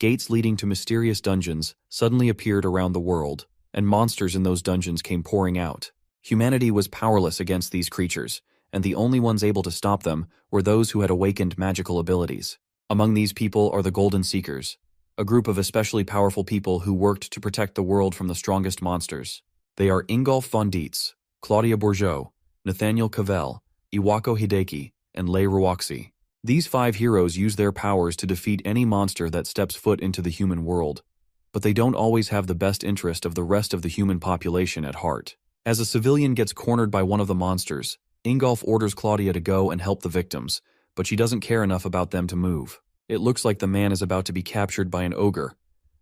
gates leading to mysterious dungeons suddenly appeared around the world, and monsters in those dungeons came pouring out. Humanity was powerless against these creatures, and the only ones able to stop them were those who had awakened magical abilities. Among these people are the Golden Seekers, a group of especially powerful people who worked to protect the world from the strongest monsters. They are Ingolf von Dietz, Claudia Bourgeot, Nathaniel Cavell, Iwako Hideki, and Lei Ruoxi. These 5 heroes use their powers to defeat any monster that steps foot into the human world, but they don't always have the best interest of the rest of the human population at heart. As a civilian gets cornered by one of the monsters, Ingolf orders Claudia to go and help the victims, but she doesn't care enough about them to move. It looks like the man is about to be captured by an ogre,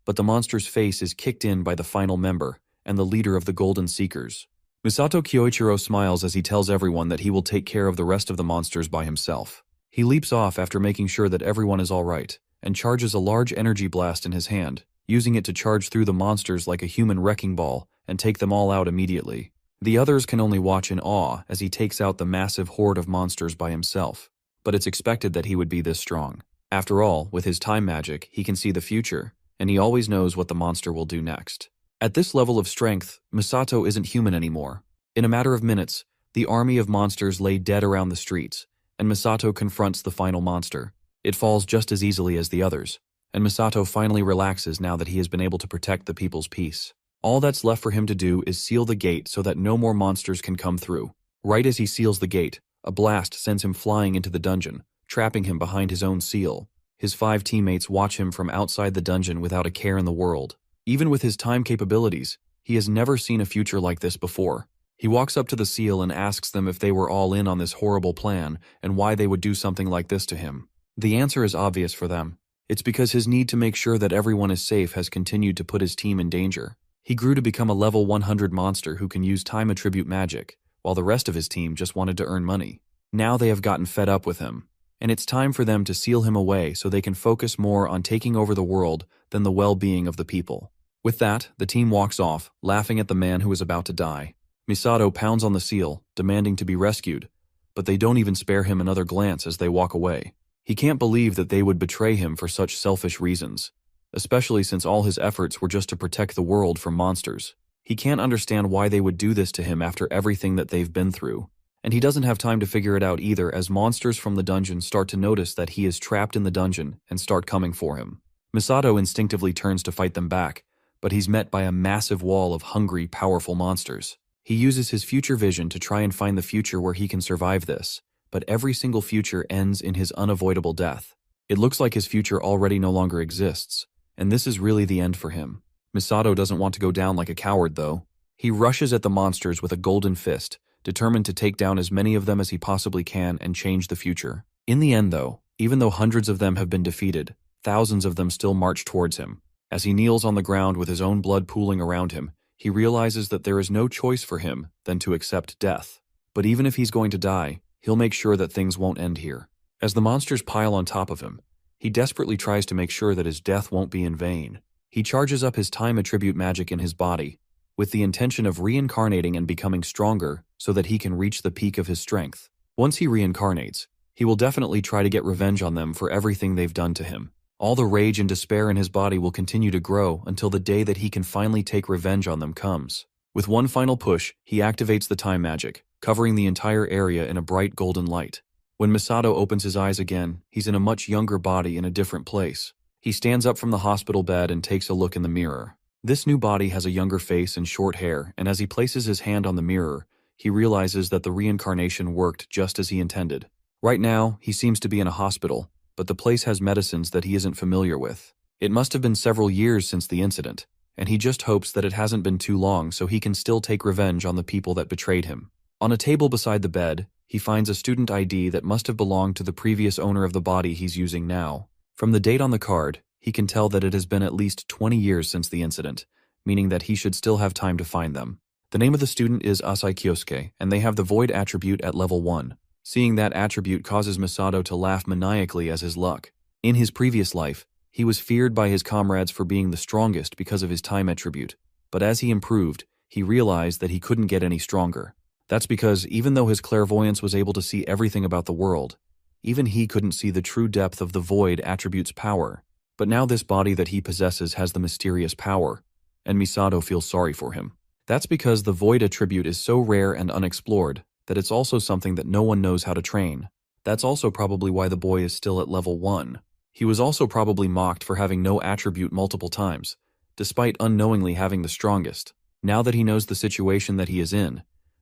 but the monster's face is kicked in by the final member and the leader of the Golden Seekers. Misato Kyoichiro smiles as he tells everyone that he will take care of the rest of the monsters by himself. He leaps off after making sure that everyone is all right, and charges a large energy blast in his hand, using it to charge through the monsters like a human wrecking ball and take them all out immediately. The others can only watch in awe as he takes out the massive horde of monsters by himself, but it's expected that he would be this strong. After all, with his time magic, he can see the future, and he always knows what the monster will do next. At this level of strength, Misato isn't human anymore. In a matter of minutes, the army of monsters lay dead around the streets, and Misato confronts the final monster. It falls just as easily as the others, and Misato finally relaxes now that he has been able to protect the people's peace. All that's left for him to do is seal the gate so that no more monsters can come through. Right as he seals the gate, a blast sends him flying into the dungeon, trapping him behind his own seal. His 5 teammates watch him from outside the dungeon without a care in the world. Even with his time capabilities, he has never seen a future like this before. He walks up to the seal and asks them if they were all in on this horrible plan and why they would do something like this to him. The answer is obvious for them. It's because his need to make sure that everyone is safe has continued to put his team in danger. He grew to become a level 100 monster who can use time attribute magic, while the rest of his team just wanted to earn money. Now they have gotten fed up with him, and it's time for them to seal him away so they can focus more on taking over the world than the well-being of the people. With that, the team walks off, laughing at the man who is about to die. Misato pounds on the seal, demanding to be rescued, but they don't even spare him another glance as they walk away. He can't believe that they would betray him for such selfish reasons, especially since all his efforts were just to protect the world from monsters. He can't understand why they would do this to him after everything that they've been through. And he doesn't have time to figure it out either as monsters from the dungeon start to notice that he is trapped in the dungeon and start coming for him. Misato instinctively turns to fight them back, but he's met by a massive wall of hungry, powerful monsters. He uses his future vision to try and find the future where he can survive this, but every single future ends in his unavoidable death. It looks like his future already no longer exists, and this is really the end for him. Misato doesn't want to go down like a coward, though. He rushes at the monsters with a golden fist, determined to take down as many of them as he possibly can and change the future. In the end, though, even though hundreds of them have been defeated, thousands of them still march towards him. As he kneels on the ground with his own blood pooling around him, he realizes that there is no choice for him than to accept death. But even if he's going to die, he'll make sure that things won't end here. As the monsters pile on top of him, he desperately tries to make sure that his death won't be in vain. He charges up his time attribute magic in his body, with the intention of reincarnating and becoming stronger so that he can reach the peak of his strength. Once he reincarnates, he will definitely try to get revenge on them for everything they've done to him. All the rage and despair in his body will continue to grow until the day that he can finally take revenge on them comes. With one final push, he activates the time magic, covering the entire area in a bright golden light. When Misato opens his eyes again, he's in a much younger body in a different place. He stands up from the hospital bed and takes a look in the mirror. This new body has a younger face and short hair, and as he places his hand on the mirror, he realizes that the reincarnation worked just as he intended. Right now, he seems to be in a hospital, but the place has medicines that he isn't familiar with. It must have been several years since the incident, and he just hopes that it hasn't been too long so he can still take revenge on the people that betrayed him. On a table beside the bed, he finds a student ID that must have belonged to the previous owner of the body he's using now. From the date on the card, he can tell that it has been at least 20 years since the incident, meaning that he should still have time to find them. The name of the student is Asai Kyosuke, and they have the Void attribute at level 1. Seeing that attribute causes Misato to laugh maniacally as his luck. In his previous life, he was feared by his comrades for being the strongest because of his time attribute, but as he improved, he realized that he couldn't get any stronger. That's because even though his clairvoyance was able to see everything about the world, even he couldn't see the true depth of the Void attribute's power. But now this body that he possesses has the mysterious power, and Misato feels sorry for him. That's because the void attribute is so rare and unexplored that it's also something that no one knows how to train. That's also probably why the boy is still at level 1. He was also probably mocked for having no attribute multiple times, despite unknowingly having the strongest. Now that he knows the situation that he is in,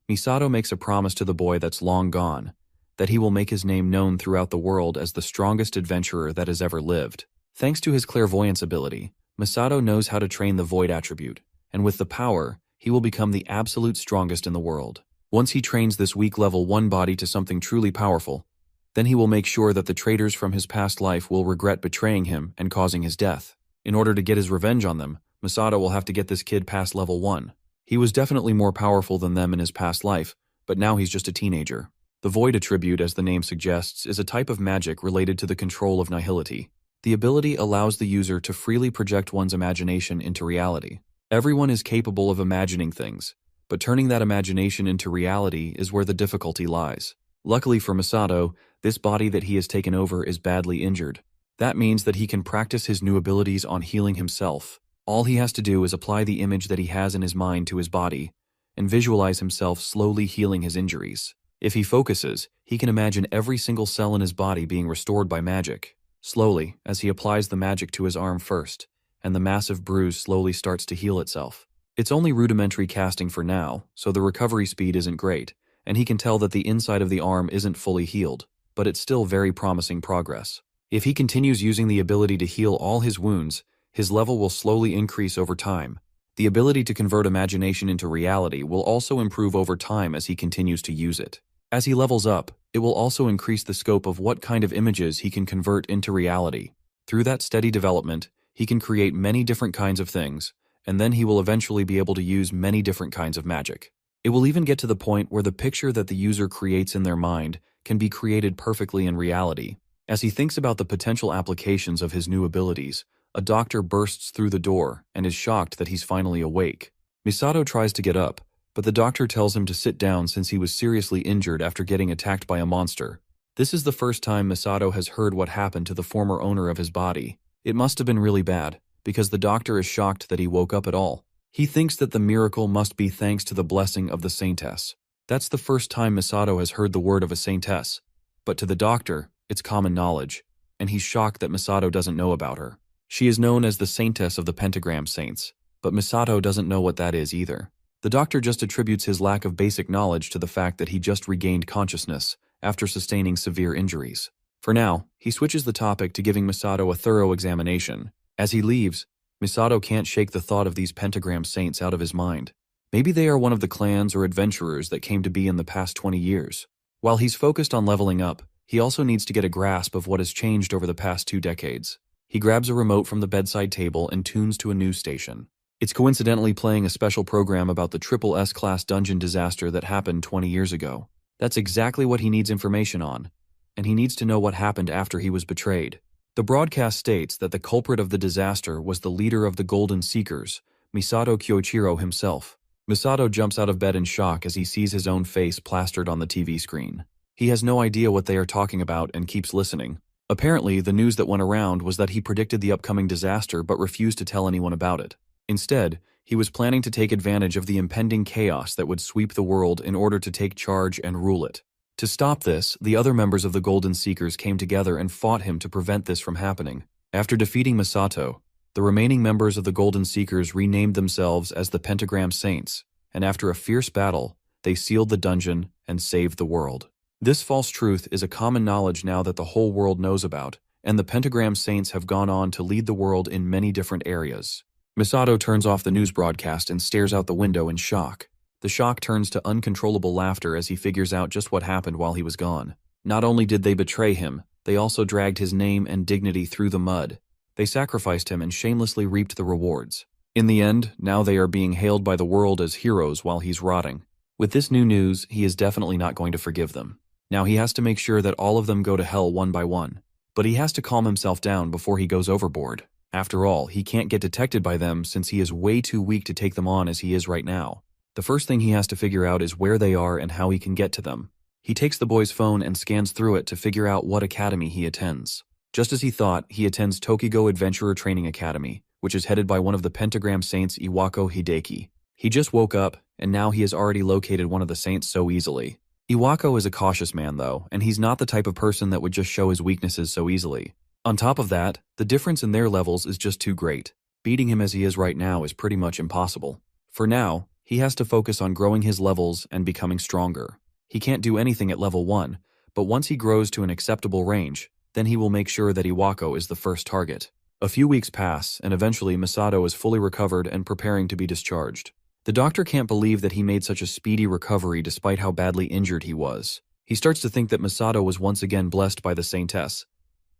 Misato makes a promise to the boy that's long gone, that he will make his name known throughout the world as the strongest adventurer that has ever lived. Thanks to his clairvoyance ability, Misato knows how to train the void attribute, and with the power, he will become the absolute strongest in the world. Once he trains this weak level 1 body to something truly powerful, then he will make sure that the traitors from his past life will regret betraying him and causing his death. In order to get his revenge on them, Misato will have to get this kid past level 1. He was definitely more powerful than them in his past life, but now he's just a teenager. The void attribute, as the name suggests, is a type of magic related to the control of nihility. The ability allows the user to freely project one's imagination into reality. Everyone is capable of imagining things, but turning that imagination into reality is where the difficulty lies. Luckily for Misato, this body that he has taken over is badly injured. That means that he can practice his new abilities on healing himself. All he has to do is apply the image that he has in his mind to his body, and visualize himself slowly healing his injuries. If he focuses, he can imagine every single cell in his body being restored by magic. Slowly, as he applies the magic to his arm first, and the massive bruise slowly starts to heal itself. It's only rudimentary casting for now, so the recovery speed isn't great, and he can tell that the inside of the arm isn't fully healed, but it's still very promising progress. If he continues using the ability to heal all his wounds, his level will slowly increase over time. The ability to convert imagination into reality will also improve over time as he continues to use it. As he levels up, it will also increase the scope of what kind of images he can convert into reality. Through that steady development, he can create many different kinds of things, and then he will eventually be able to use many different kinds of magic. It will even get to the point where the picture that the user creates in their mind can be created perfectly in reality. As he thinks about the potential applications of his new abilities, a doctor bursts through the door and is shocked that he's finally awake. Misato tries to get up, but the doctor tells him to sit down since he was seriously injured after getting attacked by a monster. This is the first time Misato has heard what happened to the former owner of his body. It must have been really bad, because the doctor is shocked that he woke up at all. He thinks that the miracle must be thanks to the blessing of the saintess. That's the first time Misato has heard the word of a saintess, but to the doctor, it's common knowledge, and he's shocked that Misato doesn't know about her. She is known as the saintess of the pentagram saints, but Misato doesn't know what that is either. The doctor just attributes his lack of basic knowledge to the fact that he just regained consciousness after sustaining severe injuries. For now, he switches the topic to giving Misato a thorough examination. As he leaves, Misato can't shake the thought of these pentagram saints out of his mind. Maybe they are one of the clans or adventurers that came to be in the past 20 years. While he's focused on leveling up, he also needs to get a grasp of what has changed over the past 2 decades. He grabs a remote from the bedside table and tunes to a news station. It's coincidentally playing a special program about the Triple S-class dungeon disaster that happened 20 years ago. That's exactly what he needs information on, and he needs to know what happened after he was betrayed. The broadcast states that the culprit of the disaster was the leader of the Golden Seekers, Misato Kyoichiro himself. Misato jumps out of bed in shock as he sees his own face plastered on the TV screen. He has no idea what they are talking about and keeps listening. Apparently, the news that went around was that he predicted the upcoming disaster but refused to tell anyone about it. Instead, he was planning to take advantage of the impending chaos that would sweep the world in order to take charge and rule it. To stop this, the other members of the Golden Seekers came together and fought him to prevent this from happening. After defeating Misato, the remaining members of the Golden Seekers renamed themselves as the Pentagram Saints, and after a fierce battle, they sealed the dungeon and saved the world. This false truth is a common knowledge now that the whole world knows about, and the Pentagram Saints have gone on to lead the world in many different areas. Misato turns off the news broadcast and stares out the window in shock. The shock turns to uncontrollable laughter as he figures out just what happened while he was gone. Not only did they betray him, they also dragged his name and dignity through the mud. They sacrificed him and shamelessly reaped the rewards. In the end, now they are being hailed by the world as heroes while he's rotting. With this new news, he is definitely not going to forgive them. Now he has to make sure that all of them go to hell one by one. But he has to calm himself down before he goes overboard. After all, he can't get detected by them since he is way too weak to take them on as he is right now. The first thing he has to figure out is where they are and how he can get to them. He takes the boy's phone and scans through it to figure out what academy he attends. Just as he thought, he attends Tokigo Adventurer Training Academy, which is headed by one of the Pentagram Saints Iwako Hideki. He just woke up, and now he has already located one of the saints so easily. Iwako is a cautious man though, and he's not the type of person that would just show his weaknesses so easily. On top of that, the difference in their levels is just too great. Beating him as he is right now is pretty much impossible. For now, he has to focus on growing his levels and becoming stronger. He can't do anything at level 1, but once he grows to an acceptable range, then he will make sure that Iwako is the first target. A few weeks pass, and eventually Masato is fully recovered and preparing to be discharged. The doctor can't believe that he made such a speedy recovery despite how badly injured he was. He starts to think that Masato was once again blessed by the saintess,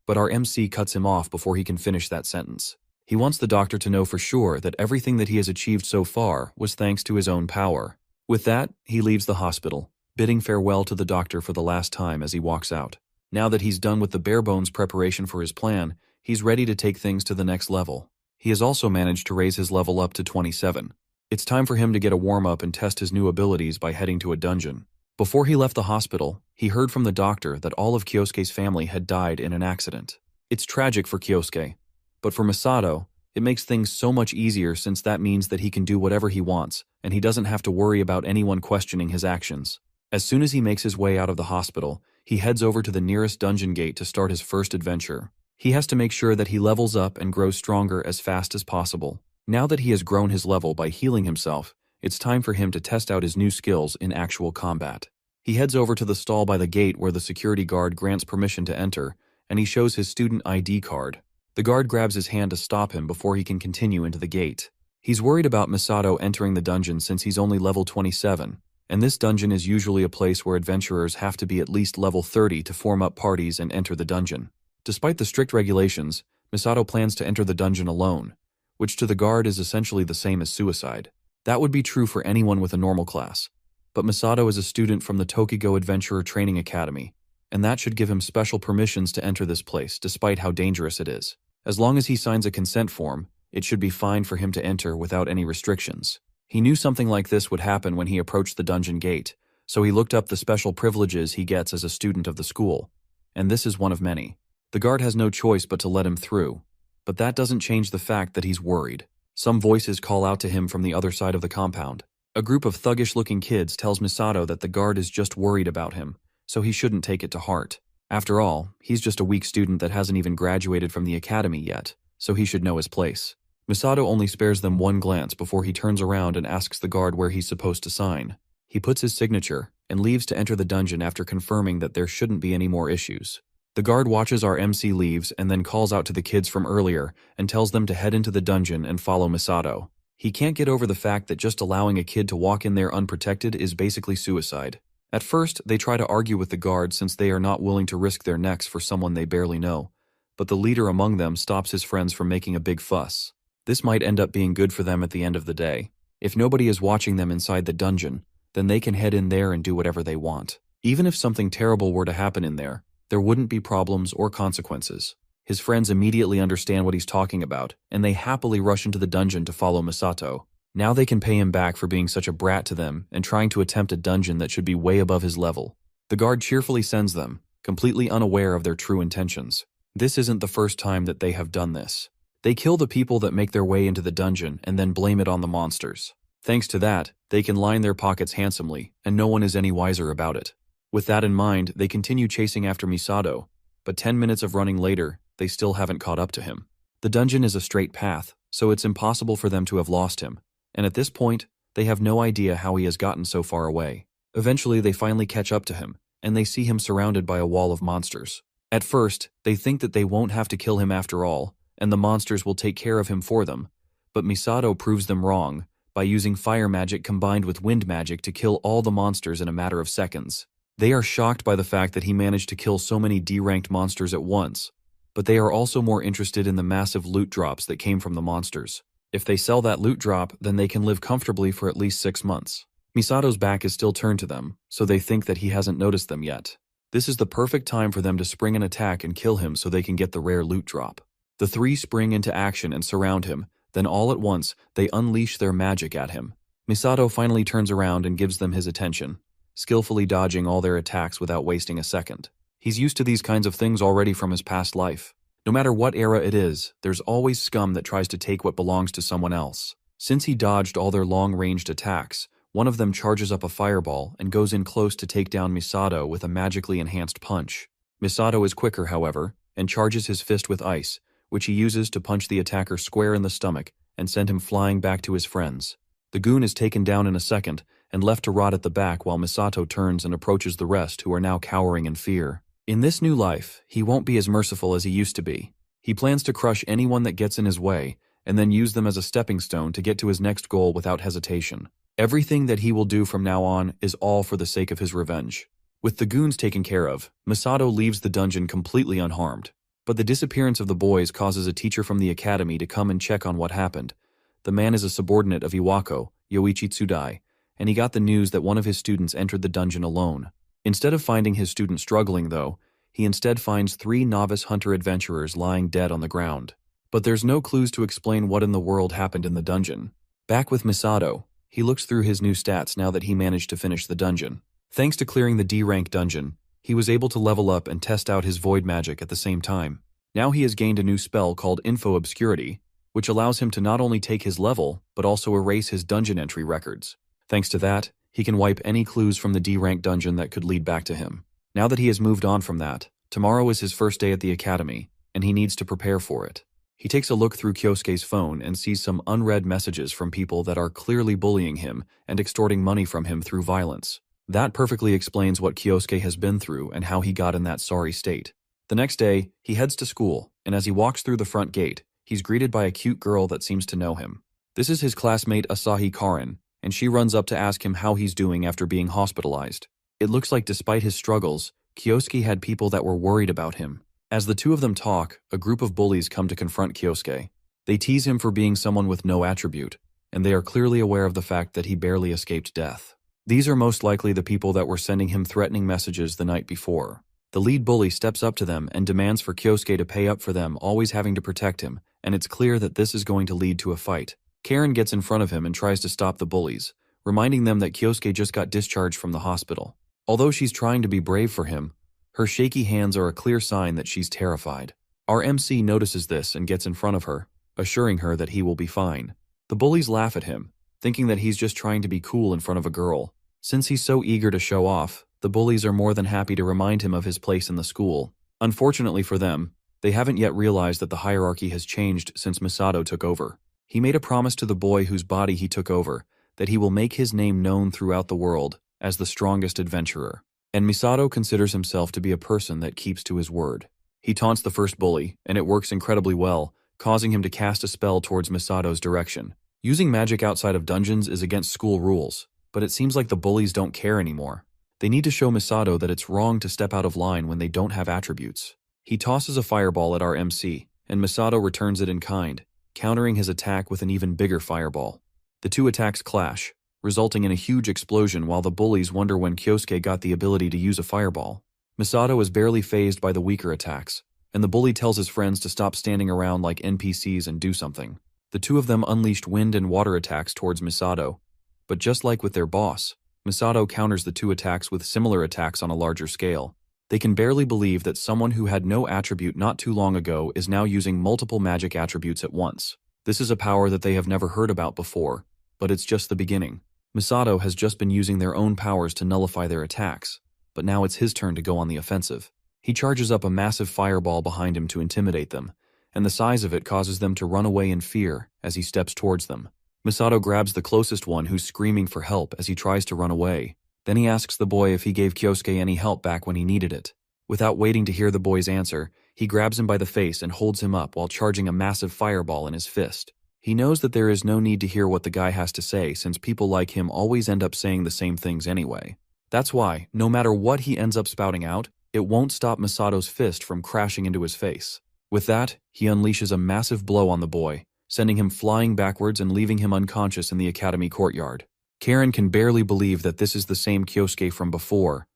but our MC cuts him off before he can finish that sentence. He wants the doctor to know for sure that everything that he has achieved so far was thanks to his own power. With that, he leaves the hospital, bidding farewell to the doctor for the last time as he walks out. Now that he's done with the bare-bones preparation for his plan, he's ready to take things to the next level. He has also managed to raise his level up to 27. It's time for him to get a warm-up and test his new abilities by heading to a dungeon. Before he left the hospital, he heard from the doctor that all of Kyosuke's family had died in an accident. It's tragic for Kyosuke, but for Masato, it makes things so much easier since that means that he can do whatever he wants, and he doesn't have to worry about anyone questioning his actions. As soon as he makes his way out of the hospital, he heads over to the nearest dungeon gate to start his first adventure. He has to make sure that he levels up and grows stronger as fast as possible. Now that he has grown his level by healing himself, it's time for him to test out his new skills in actual combat. He heads over to the stall by the gate where the security guard grants permission to enter, and he shows his student ID card. The guard grabs his hand to stop him before he can continue into the gate. He's worried about Masato entering the dungeon since he's only level 27, and this dungeon is usually a place where adventurers have to be at least level 30 to form up parties and enter the dungeon. Despite the strict regulations, Masato plans to enter the dungeon alone, which to the guard is essentially the same as suicide. That would be true for anyone with a normal class. But Masato is a student from the Tokigo Adventurer Training Academy, and that should give him special permissions to enter this place despite how dangerous it is. As long as he signs a consent form, it should be fine for him to enter without any restrictions. He knew something like this would happen when he approached the dungeon gate, so he looked up the special privileges he gets as a student of the school, and this is one of many. The guard has no choice but to let him through, but that doesn't change the fact that he's worried. Some voices call out to him from the other side of the compound. A group of thuggish-looking kids tells Masato that the guard is just worried about him, so he shouldn't take it to heart. After all, he's just a weak student that hasn't even graduated from the academy yet, so he should know his place. Masato only spares them one glance before he turns around and asks the guard where he's supposed to sign. He puts his signature and leaves to enter the dungeon after confirming that there shouldn't be any more issues. The guard watches our MC leaves and then calls out to the kids from earlier and tells them to head into the dungeon and follow Masato. He can't get over the fact that just allowing a kid to walk in there unprotected is basically suicide. At first, they try to argue with the guard since they are not willing to risk their necks for someone they barely know, but the leader among them stops his friends from making a big fuss. This might end up being good for them at the end of the day. If nobody is watching them inside the dungeon, then they can head in there and do whatever they want. Even if something terrible were to happen in there wouldn't be problems or consequences. His friends immediately understand what he's talking about, and they happily rush into the dungeon to follow Masato. Now they can pay him back for being such a brat to them and trying to attempt a dungeon that should be way above his level. The guard cheerfully sends them, completely unaware of their true intentions. This isn't the first time that they have done this. They kill the people that make their way into the dungeon and then blame it on the monsters. Thanks to that, they can line their pockets handsomely, and no one is any wiser about it. With that in mind, they continue chasing after Masato, but 10 minutes of running later, they still haven't caught up to him. The dungeon is a straight path, so it's impossible for them to have lost him, and at this point, they have no idea how he has gotten so far away. Eventually, they finally catch up to him, and they see him surrounded by a wall of monsters. At first, they think that they won't have to kill him after all, and the monsters will take care of him for them, but Masato proves them wrong by using fire magic combined with wind magic to kill all the monsters in a matter of seconds. They are shocked by the fact that he managed to kill so many D-ranked monsters at once, but they are also more interested in the massive loot drops that came from the monsters. If they sell that loot drop, then they can live comfortably for at least 6 months. Misato's back is still turned to them, so they think that he hasn't noticed them yet. This is the perfect time for them to spring an attack and kill him so they can get the rare loot drop. The three spring into action and surround him, then all at once, they unleash their magic at him. Masato finally turns around and gives them his attention, skillfully dodging all their attacks without wasting a second. He's used to these kinds of things already from his past life. No matter what era it is, there's always scum that tries to take what belongs to someone else. Since he dodged all their long-ranged attacks, one of them charges up a fireball and goes in close to take down Misato with a magically enhanced punch. Misato is quicker, however, and charges his fist with ice, which he uses to punch the attacker square in the stomach and send him flying back to his friends. The goon is taken down in a second and left to rot at the back while Misato turns and approaches the rest, who are now cowering in fear. In this new life, he won't be as merciful as he used to be. He plans to crush anyone that gets in his way and then use them as a stepping stone to get to his next goal without hesitation. Everything that he will do from now on is all for the sake of his revenge. With the goons taken care of, Misato leaves the dungeon completely unharmed. But the disappearance of the boys causes a teacher from the academy to come and check on what happened. The man is a subordinate of Iwako, Yoichi Tsudai, and he got the news that one of his students entered the dungeon alone. Instead of finding his student struggling, though, he instead finds 3 novice hunter adventurers lying dead on the ground. But there's no clues to explain what in the world happened in the dungeon. Back with Misato, he looks through his new stats now that he managed to finish the dungeon. Thanks to clearing the D-rank dungeon, he was able to level up and test out his void magic at the same time. Now he has gained a new spell called Info Obscurity, which allows him to not only take his level, but also erase his dungeon entry records. Thanks to that, he can wipe any clues from the D-rank dungeon that could lead back to him. Now that he has moved on from that, tomorrow is his first day at the academy, and he needs to prepare for it. He takes a look through Kyosuke's phone and sees some unread messages from people that are clearly bullying him and extorting money from him through violence. That perfectly explains what Kyosuke has been through and how he got in that sorry state. The next day, he heads to school, and as he walks through the front gate, he's greeted by a cute girl that seems to know him. This is his classmate Asahi Karin, and she runs up to ask him how he's doing after being hospitalized. It looks like despite his struggles, Kyosuke had people that were worried about him. As the two of them talk, a group of bullies come to confront Kyosuke. They tease him for being someone with no attribute, and they are clearly aware of the fact that he barely escaped death. These are most likely the people that were sending him threatening messages the night before. The lead bully steps up to them and demands for Kyosuke to pay up for them always having to protect him, and it's clear that this is going to lead to a fight. Karen gets in front of him and tries to stop the bullies, reminding them that Kyosuke just got discharged from the hospital. Although she's trying to be brave for him, her shaky hands are a clear sign that she's terrified. Our MC notices this and gets in front of her, assuring her that he will be fine. The bullies laugh at him, thinking that he's just trying to be cool in front of a girl. Since he's so eager to show off, the bullies are more than happy to remind him of his place in the school. Unfortunately for them, they haven't yet realized that the hierarchy has changed since Misato took over. He made a promise to the boy whose body he took over that he will make his name known throughout the world as the strongest adventurer. And Misato considers himself to be a person that keeps to his word. He taunts the first bully, and it works incredibly well, causing him to cast a spell towards Misato's direction. Using magic outside of dungeons is against school rules, but it seems like the bullies don't care anymore. They need to show Misato that it's wrong to step out of line when they don't have attributes. He tosses a fireball at our MC, and Misato returns it in kind, countering his attack with an even bigger fireball. The two attacks clash, resulting in a huge explosion while the bullies wonder when Kyosuke got the ability to use a fireball. Misato is barely fazed by the weaker attacks, and the bully tells his friends to stop standing around like NPCs and do something. The two of them unleashed wind and water attacks towards Misato, but just like with their boss, Misato counters the two attacks with similar attacks on a larger scale. They can barely believe that someone who had no attribute not too long ago is now using multiple magic attributes at once. This is a power that they have never heard about before, but it's just the beginning. Misato has just been using their own powers to nullify their attacks, but now it's his turn to go on the offensive. He charges up a massive fireball behind him to intimidate them, and the size of it causes them to run away in fear as he steps towards them. Misato grabs the closest one who's screaming for help as he tries to run away. Then he asks the boy if he gave Kyosuke any help back when he needed it. Without waiting to hear the boy's answer, he grabs him by the face and holds him up while charging a massive fireball in his fist. He knows that there is no need to hear what the guy has to say since people like him always end up saying the same things anyway. That's why, no matter what he ends up spouting out, it won't stop Misato's fist from crashing into his face. With that, he unleashes a massive blow on the boy, sending him flying backwards and leaving him unconscious in the academy courtyard. Karen can barely believe that this is the same Kyosuke from before,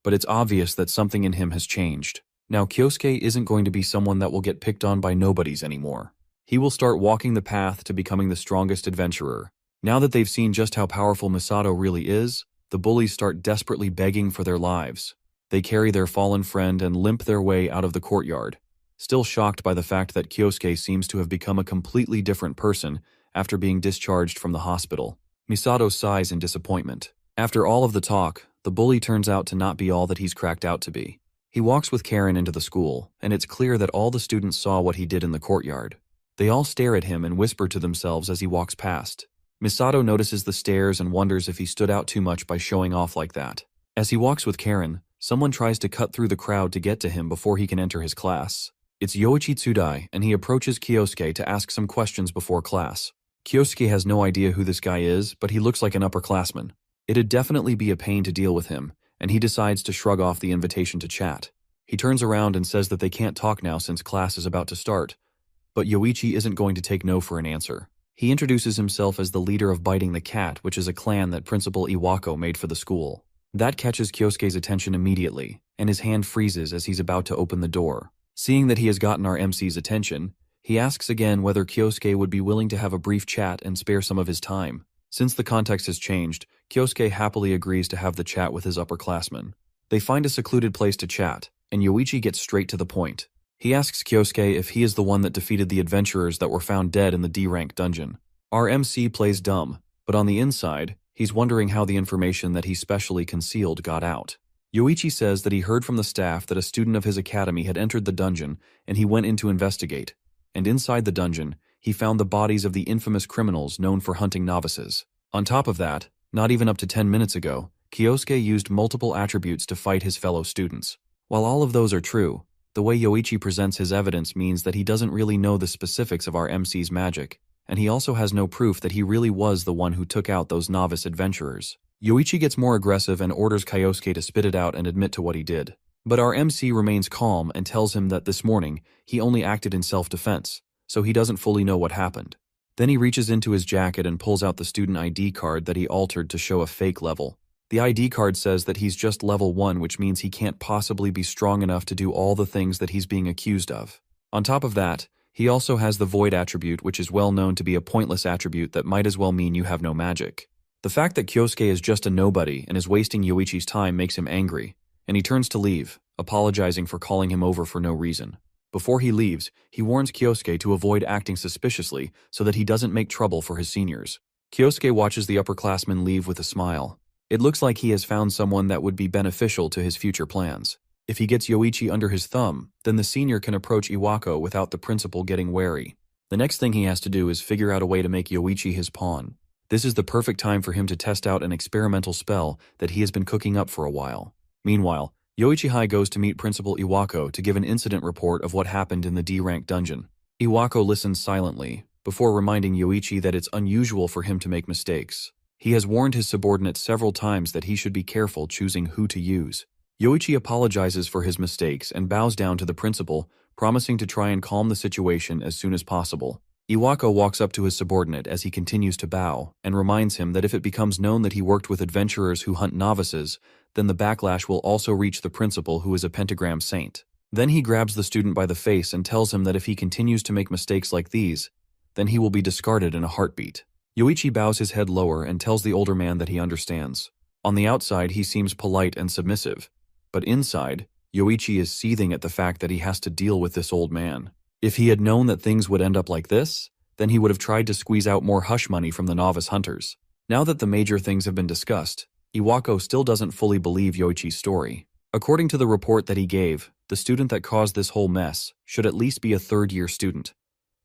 but it's obvious that something in him has changed. Now Kyosuke isn't going to be someone that will get picked on by nobodies anymore. He will start walking the path to becoming the strongest adventurer. Now that they've seen just how powerful Misato really is, the bullies start desperately begging for their lives. They carry their fallen friend and limp their way out of the courtyard. still shocked by the fact that Kyosuke seems to have become a completely different person after being discharged from the hospital. Misato sighs in disappointment. After all of the talk, the bully turns out to not be all that he's cracked out to be. He walks with Karen into the school, and it's clear that all the students saw what he did in the courtyard. They all stare at him and whisper to themselves as he walks past. Misato notices the stares and wonders if he stood out too much by showing off like that. As he walks with Karen, someone tries to cut through the crowd to get to him before he can enter his class. It's Yoichi Tsudai, and he approaches Kyosuke to ask some questions before class. Kyosuke has no idea who this guy is, but he looks like an upperclassman. It'd definitely be a pain to deal with him, and he decides to shrug off the invitation to chat. He turns around and says that they can't talk now since class is about to start. But Yoichi isn't going to take no for an answer. He introduces himself as the leader of Biting the Cat, which is a clan that Principal Iwako made for the school. That catches Kyosuke's attention immediately, and his hand freezes as he's about to open the door. Seeing that he has gotten our MC's attention, he asks again whether Kyosuke would be willing to have a brief chat and spare some of his time. Since the context has changed, Kyosuke happily agrees to have the chat with his upperclassmen. They find a secluded place to chat, and Yoichi gets straight to the point. He asks Kyosuke if he is the one that defeated the adventurers that were found dead in the D-rank dungeon. Our MC plays dumb, but on the inside, he's wondering how the information that he specially concealed got out. Yoichi says that he heard from the staff that a student of his academy had entered the dungeon, and he went in to investigate. And inside the dungeon, he found the bodies of the infamous criminals known for hunting novices. On top of that, not even up to 10 minutes ago, Kyosuke used multiple attributes to fight his fellow students. While all of those are true, the way Yoichi presents his evidence means that he doesn't really know the specifics of our MC's magic, and he also has no proof that he really was the one who took out those novice adventurers. Yoichi gets more aggressive and orders Kyosuke to spit it out and admit to what he did. But our MC remains calm and tells him that this morning, he only acted in self-defense, so he doesn't fully know what happened. Then he reaches into his jacket and pulls out the student ID card that he altered to show a fake level. The ID card says that he's just level 1, which means he can't possibly be strong enough to do all the things that he's being accused of. On top of that, he also has the Void attribute, which is well known to be a pointless attribute that might as well mean you have no magic. The fact that Kyosuke is just a nobody and is wasting Yoichi's time makes him angry, and he turns to leave, apologizing for calling him over for no reason. Before he leaves, he warns Kyosuke to avoid acting suspiciously so that he doesn't make trouble for his seniors. Kyosuke watches the upperclassmen leave with a smile. It looks like he has found someone that would be beneficial to his future plans. If he gets Yoichi under his thumb, then the senior can approach Iwako without the principal getting wary. The next thing he has to do is figure out a way to make Yoichi his pawn. This is the perfect time for him to test out an experimental spell that he has been cooking up for a while. Meanwhile, Yoichi goes to meet Principal Iwako to give an incident report of what happened in the D-rank dungeon. Iwako listens silently, before reminding Yoichi that it's unusual for him to make mistakes. He has warned his subordinates several times that he should be careful choosing who to use. Yoichi apologizes for his mistakes and bows down to the principal, promising to try and calm the situation as soon as possible. Iwako walks up to his subordinate as he continues to bow, and reminds him that if it becomes known that he worked with adventurers who hunt novices, then the backlash will also reach the principal, who is a pentagram saint. Then he grabs the student by the face and tells him that if he continues to make mistakes like these, then he will be discarded in a heartbeat. Yoichi bows his head lower and tells the older man that he understands. On the outside, he seems polite and submissive, but inside, Yoichi is seething at the fact that he has to deal with this old man. If he had known that things would end up like this, then he would have tried to squeeze out more hush money from the novice hunters. Now that the major things have been discussed, Iwako still doesn't fully believe Yoichi's story. According to the report that he gave, the student that caused this whole mess should at least be a third-year student.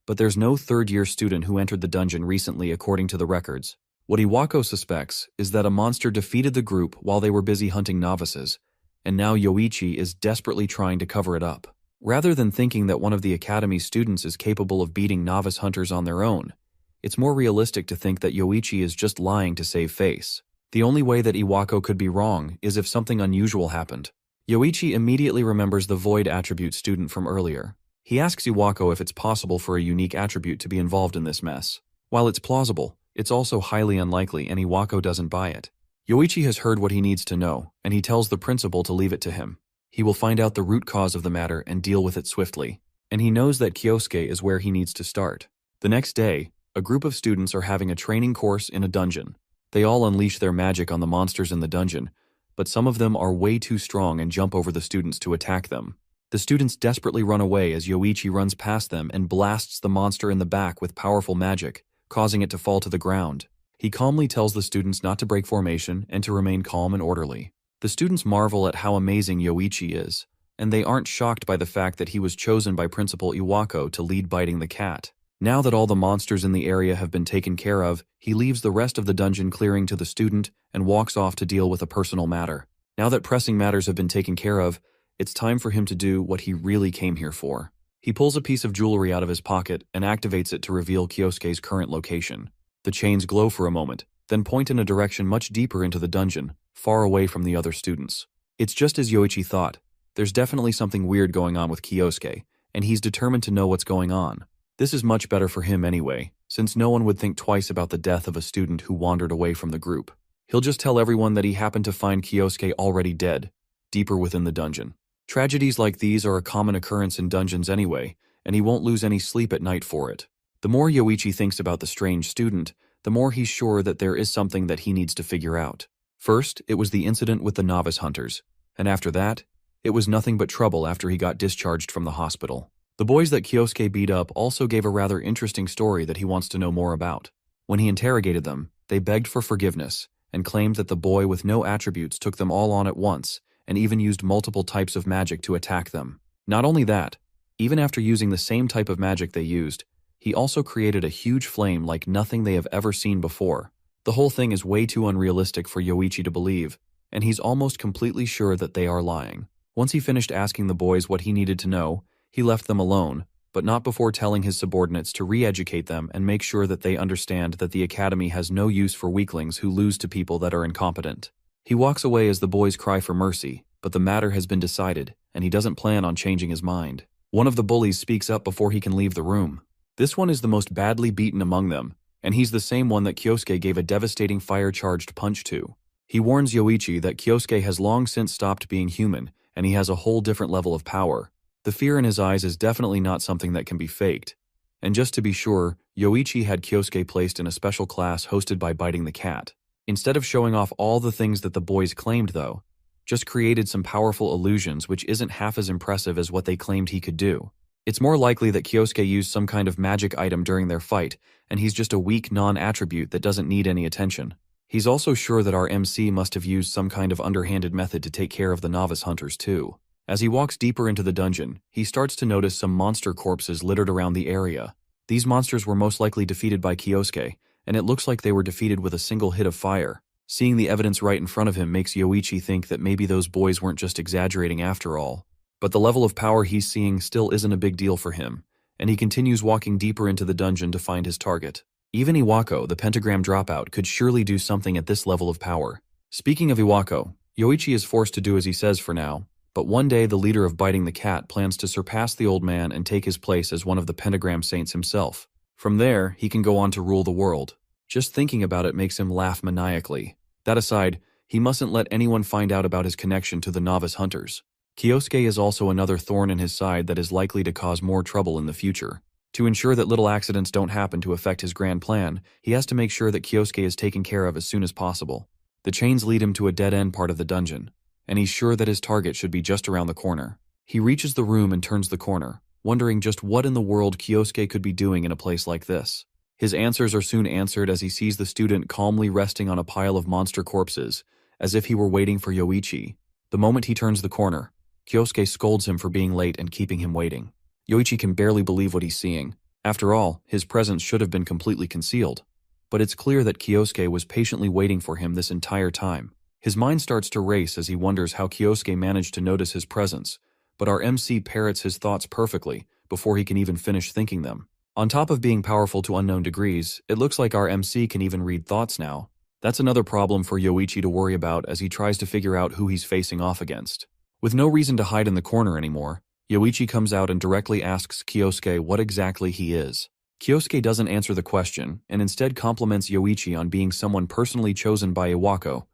But there's no third-year student who entered the dungeon recently according to the records. What Iwako suspects is that a monster defeated the group while they were busy hunting novices, and now Yoichi is desperately trying to cover it up. Rather than thinking that one of the Academy's students is capable of beating novice hunters on their own, it's more realistic to think that Yoichi is just lying to save face. The only way that Iwako could be wrong is if something unusual happened. Yoichi immediately remembers the Void attribute student from earlier. He asks Iwako if it's possible for a unique attribute to be involved in this mess. While it's plausible, it's also highly unlikely, and Iwako doesn't buy it. Yoichi has heard what he needs to know, and he tells the principal to leave it to him. He will find out the root cause of the matter and deal with it swiftly. And he knows that Kyosuke is where he needs to start. The next day, a group of students are having a training course in a dungeon. They all unleash their magic on the monsters in the dungeon, but some of them are way too strong and jump over the students to attack them. The students desperately run away as Yoichi runs past them and blasts the monster in the back with powerful magic, causing it to fall to the ground. He calmly tells the students not to break formation and to remain calm and orderly. The students marvel at how amazing Yoichi is, and they aren't shocked by the fact that he was chosen by Principal Iwako to lead Biting the Cat. Now that all the monsters in the area have been taken care of, he leaves the rest of the dungeon clearing to the student and walks off to deal with a personal matter. Now that pressing matters have been taken care of, it's time for him to do what he really came here for. He pulls a piece of jewelry out of his pocket and activates it to reveal Kyosuke's current location. The chains glow for a moment, then point in a direction much deeper into the dungeon, far away from the other students. It's just as Yoichi thought. There's definitely something weird going on with Kyosuke, and he's determined to know what's going on. This is much better for him anyway, since no one would think twice about the death of a student who wandered away from the group. He'll just tell everyone that he happened to find Kyosuke already dead, deeper within the dungeon. Tragedies like these are a common occurrence in dungeons anyway, and he won't lose any sleep at night for it. The more Yoichi thinks about the strange student, the more he's sure that there is something that he needs to figure out. First, it was the incident with the novice hunters, and after that, it was nothing but trouble after he got discharged from the hospital. The boys that Kyosuke beat up also gave a rather interesting story that he wants to know more about. When he interrogated them, they begged for forgiveness and claimed that the boy with no attributes took them all on at once and even used multiple types of magic to attack them. Not only that, even after using the same type of magic they used, he also created a huge flame like nothing they have ever seen before. The whole thing is way too unrealistic for Yoichi to believe, and he's almost completely sure that they are lying. Once he finished asking the boys what he needed to know, he left them alone, but not before telling his subordinates to re-educate them and make sure that they understand that the academy has no use for weaklings who lose to people that are incompetent. He walks away as the boys cry for mercy, but the matter has been decided, and he doesn't plan on changing his mind. One of the bullies speaks up before he can leave the room. This one is the most badly beaten among them, and he's the same one that Kyosuke gave a devastating fire-charged punch to. He warns Yoichi that Kyosuke has long since stopped being human, and he has a whole different level of power. The fear in his eyes is definitely not something that can be faked. And just to be sure, Yoichi had Kyosuke placed in a special class hosted by Biting the Cat. Instead of showing off all the things that the boys claimed though, just created some powerful illusions which isn't half as impressive as what they claimed he could do. It's more likely that Kyosuke used some kind of magic item during their fight, and he's just a weak non-attribute that doesn't need any attention. He's also sure that our MC must have used some kind of underhanded method to take care of the novice hunters too. As he walks deeper into the dungeon, he starts to notice some monster corpses littered around the area. These monsters were most likely defeated by Kyosuke, and it looks like they were defeated with a single hit of fire. Seeing the evidence right in front of him makes Yoichi think that maybe those boys weren't just exaggerating after all. But the level of power he's seeing still isn't a big deal for him, and he continues walking deeper into the dungeon to find his target. Even Iwako, the pentagram dropout, could surely do something at this level of power. Speaking of Iwako, Yoichi is forced to do as he says for now, but one day the leader of Biting the Cat plans to surpass the old man and take his place as one of the pentagram saints himself. From there, he can go on to rule the world. Just thinking about it makes him laugh maniacally. That aside, he mustn't let anyone find out about his connection to the novice hunters. Kyosuke is also another thorn in his side that is likely to cause more trouble in the future. To ensure that little accidents don't happen to affect his grand plan, he has to make sure that Kyosuke is taken care of as soon as possible. The chains lead him to a dead-end part of the dungeon, and he's sure that his target should be just around the corner. He reaches the room and turns the corner, wondering just what in the world Kyosuke could be doing in a place like this. His answers are soon answered as he sees the student calmly resting on a pile of monster corpses, as if he were waiting for Yoichi. The moment he turns the corner, Kyosuke scolds him for being late and keeping him waiting. Yoichi can barely believe what he's seeing. After all, his presence should have been completely concealed. But it's clear that Kyosuke was patiently waiting for him this entire time. His mind starts to race as he wonders how Kyosuke managed to notice his presence, but our MC parrots his thoughts perfectly before he can even finish thinking them. On top of being powerful to unknown degrees, it looks like our MC can even read thoughts now. That's another problem for Yoichi to worry about as he tries to figure out who he's facing off against. With no reason to hide in the corner anymore, Yoichi comes out and directly asks Kyosuke what exactly he is. Kyosuke doesn't answer the question, and instead compliments Yoichi on being someone personally chosen by Iwako,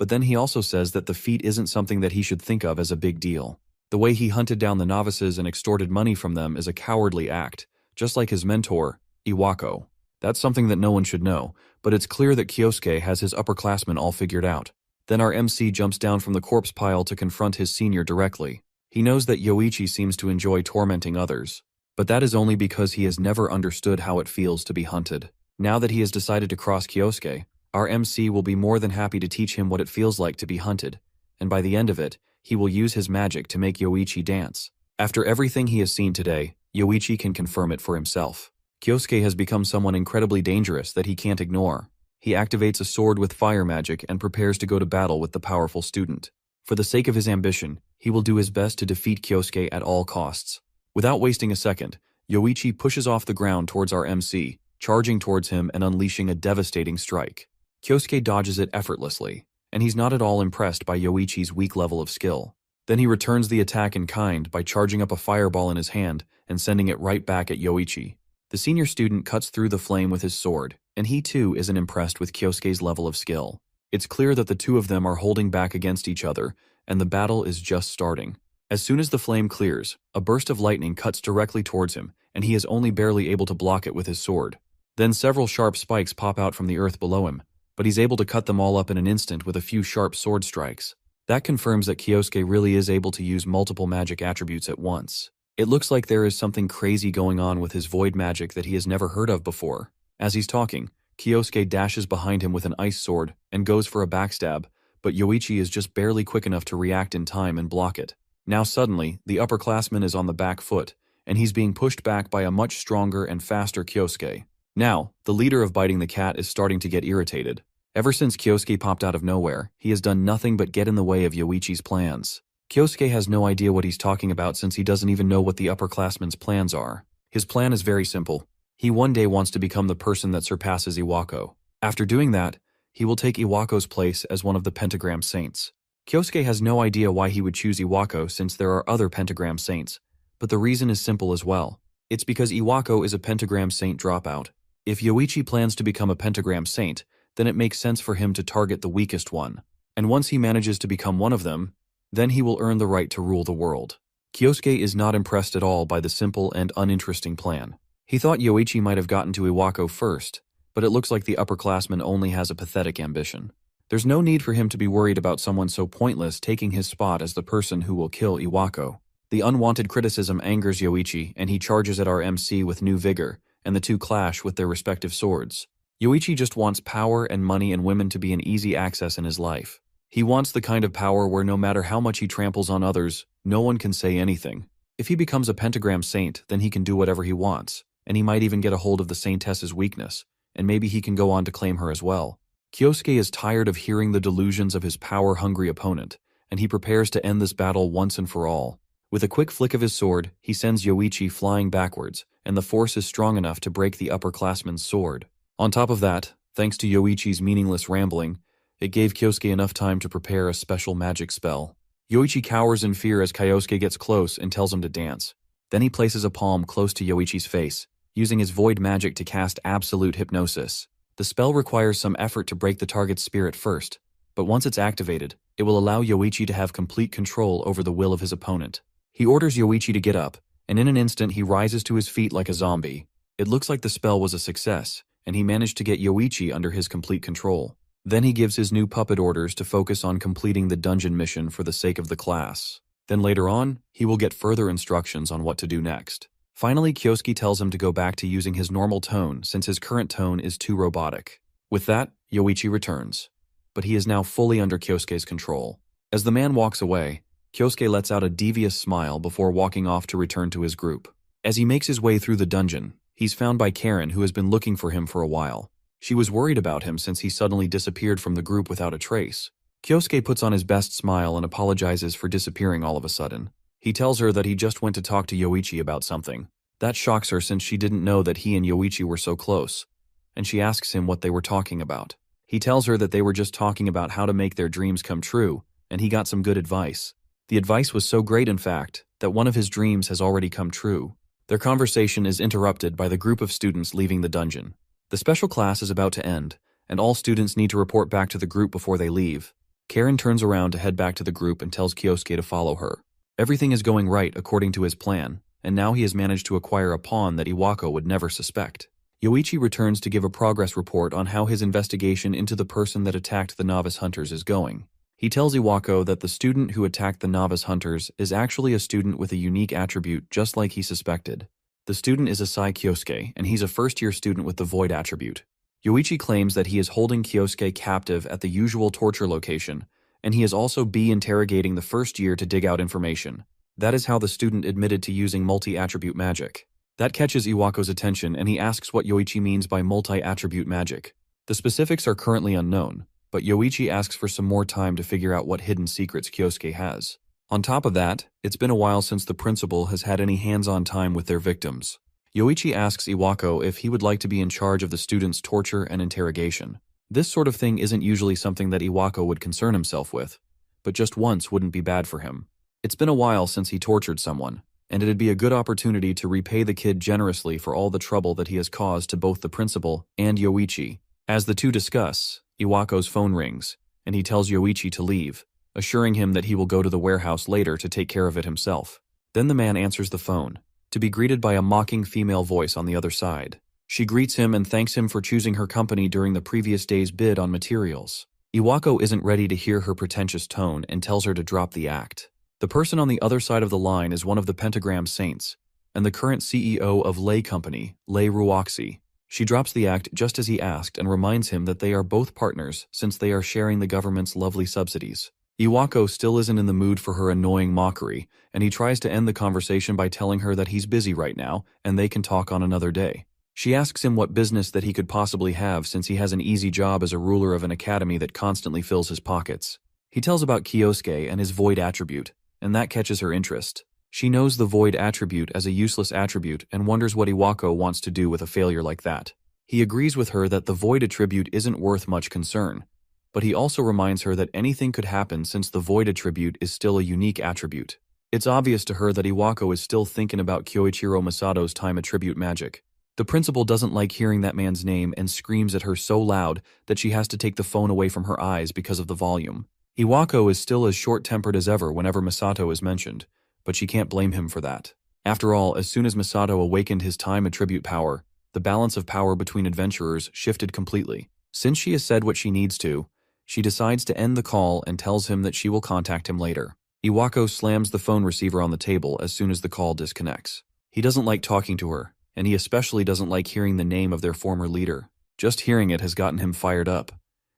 but then he also says that the feat isn't something that he should think of as a big deal. The way he hunted down the novices and extorted money from them is a cowardly act, just like his mentor, Iwako. That's something that no one should know, but it's clear that Kyosuke has his upperclassmen all figured out. Then our MC jumps down from the corpse pile to confront his senior directly. He knows that Yoichi seems to enjoy tormenting others, but that is only because he has never understood how it feels to be hunted. Now that he has decided to cross Kyosuke, our MC will be more than happy to teach him what it feels like to be hunted, and by the end of it, he will use his magic to make Yoichi dance. After everything he has seen today, Yoichi can confirm it for himself. Kyosuke has become someone incredibly dangerous that he can't ignore. He activates a sword with fire magic and prepares to go to battle with the powerful student. For the sake of his ambition, he will do his best to defeat Kyosuke at all costs. Without wasting a second, Yoichi pushes off the ground towards our MC, charging towards him and unleashing a devastating strike. Kyosuke dodges it effortlessly, and he's not at all impressed by Yoichi's weak level of skill. Then he returns the attack in kind by charging up a fireball in his hand and sending it right back at Yoichi. The senior student cuts through the flame with his sword, and he too isn't impressed with Kyosuke's level of skill. It's clear that the two of them are holding back against each other, and the battle is just starting. As soon as the flame clears, a burst of lightning cuts directly towards him, and he is only barely able to block it with his sword. Then several sharp spikes pop out from the earth below him, but he's able to cut them all up in an instant with a few sharp sword strikes. That confirms that Kyosuke really is able to use multiple magic attributes at once. It looks like there is something crazy going on with his void magic that he has never heard of before. As he's talking, Kyosuke dashes behind him with an ice sword and goes for a backstab, but Yoichi is just barely quick enough to react in time and block it. Now suddenly, the upperclassman is on the back foot, and he's being pushed back by a much stronger and faster Kyosuke. Now, the leader of Biting the Cat is starting to get irritated. Ever since Kyosuke popped out of nowhere, he has done nothing but get in the way of Yoichi's plans. Kyosuke has no idea what he's talking about since he doesn't even know what the upperclassman's plans are. His plan is very simple. He one day wants to become the person that surpasses Iwako. After doing that, he will take Iwako's place as one of the pentagram saints. Kyosuke has no idea why he would choose Iwako since there are other pentagram saints, but the reason is simple as well. It's because Iwako is a pentagram saint dropout. If Yoichi plans to become a pentagram saint, then it makes sense for him to target the weakest one. And once he manages to become one of them, then he will earn the right to rule the world. Kyosuke is not impressed at all by the simple and uninteresting plan. He thought Yoichi might have gotten to Iwako first, but it looks like the upperclassman only has a pathetic ambition. There's no need for him to be worried about someone so pointless taking his spot as the person who will kill Iwako. The unwanted criticism angers Yoichi, and he charges at our MC with new vigor, and the two clash with their respective swords. Yoichi just wants power and money and women to be an easy access in his life. He wants the kind of power where no matter how much he tramples on others, no one can say anything. If he becomes a pentagram saint, then he can do whatever he wants, and he might even get a hold of the saintess's weakness, and maybe he can go on to claim her as well. Kyosuke is tired of hearing the delusions of his power-hungry opponent, and he prepares to end this battle once and for all. With a quick flick of his sword, he sends Yoichi flying backwards, and the force is strong enough to break the upperclassman's sword. On top of that, thanks to Yoichi's meaningless rambling, it gave Kyosuke enough time to prepare a special magic spell. Yoichi cowers in fear as Kyosuke gets close and tells him to dance. Then he places a palm close to Yoichi's face, using his void magic to cast absolute hypnosis. The spell requires some effort to break the target's spirit first, but once it's activated, it will allow Yoichi to have complete control over the will of his opponent. He orders Yoichi to get up, and in an instant he rises to his feet like a zombie. It looks like the spell was a success, and he managed to get Yoichi under his complete control. Then he gives his new puppet orders to focus on completing the dungeon mission for the sake of the class. Then later on, he will get further instructions on what to do next. Finally, Kyosuke tells him to go back to using his normal tone since his current tone is too robotic. With that, Yoichi returns. But he is now fully under Kyosuke's control. As the man walks away, Kyosuke lets out a devious smile before walking off to return to his group. As he makes his way through the dungeon, he's found by Karen, who has been looking for him for a while. She was worried about him since he suddenly disappeared from the group without a trace. Kyosuke puts on his best smile and apologizes for disappearing all of a sudden. He tells her that he just went to talk to Yoichi about something. That shocks her since she didn't know that he and Yoichi were so close, and she asks him what they were talking about. He tells her that they were just talking about how to make their dreams come true, and he got some good advice. The advice was so great, in fact, that one of his dreams has already come true. Their conversation is interrupted by the group of students leaving the dungeon. The special class is about to end, and all students need to report back to the group before they leave. Karen turns around to head back to the group and tells Kyosuke to follow her. Everything is going right according to his plan, and now he has managed to acquire a pawn that Iwako would never suspect. Yoichi returns to give a progress report on how his investigation into the person that attacked the novice hunters is going. He tells Iwako that the student who attacked the novice hunters is actually a student with a unique attribute just like he suspected. The student is Asai Kyosuke, and he's a first-year student with the Void attribute. Yoichi claims that he is holding Kyosuke captive at the usual torture location, and he is also interrogating the first year to dig out information. That is how the student admitted to using multi-attribute magic. That catches Iwako's attention, and he asks what Yoichi means by multi-attribute magic. The specifics are currently unknown, but Yoichi asks for some more time to figure out what hidden secrets Kyosuke has. On top of that, it's been a while since the principal has had any hands-on time with their victims. Yoichi asks Iwako if he would like to be in charge of the students' torture and interrogation. This sort of thing isn't usually something that Iwako would concern himself with, but just once wouldn't be bad for him. It's been a while since he tortured someone, and it'd be a good opportunity to repay the kid generously for all the trouble that he has caused to both the principal and Yoichi. As the two discuss, Iwako's phone rings, and he tells Yoichi to leave, assuring him that he will go to the warehouse later to take care of it himself. Then the man answers the phone, to be greeted by a mocking female voice on the other side. She greets him and thanks him for choosing her company during the previous day's bid on materials. Iwako isn't ready to hear her pretentious tone and tells her to drop the act. The person on the other side of the line is one of the Pentagram Saints, and the current CEO of Lei Company, Lei Ruoxi. She drops the act just as he asked and reminds him that they are both partners since they are sharing the government's lovely subsidies. Iwako still isn't in the mood for her annoying mockery, and he tries to end the conversation by telling her that he's busy right now and they can talk on another day. She asks him what business that he could possibly have since he has an easy job as a ruler of an academy that constantly fills his pockets. He tells about Kyosuke and his Void attribute, and that catches her interest. She knows the Void attribute as a useless attribute and wonders what Iwako wants to do with a failure like that. He agrees with her that the Void attribute isn't worth much concern, but he also reminds her that anything could happen since the Void attribute is still a unique attribute. It's obvious to her that Iwako is still thinking about Kyoichiro Masato's time attribute magic. The principal doesn't like hearing that man's name and screams at her so loud that she has to take the phone away from her eyes because of the volume. Iwako is still as short-tempered as ever whenever Masato is mentioned, but she can't blame him for that. After all, as soon as Masato awakened his time attribute power, the balance of power between adventurers shifted completely. Since she has said what she needs to, she decides to end the call and tells him that she will contact him later. Iwako slams the phone receiver on the table as soon as the call disconnects. He doesn't like talking to her, and he especially doesn't like hearing the name of their former leader. Just hearing it has gotten him fired up,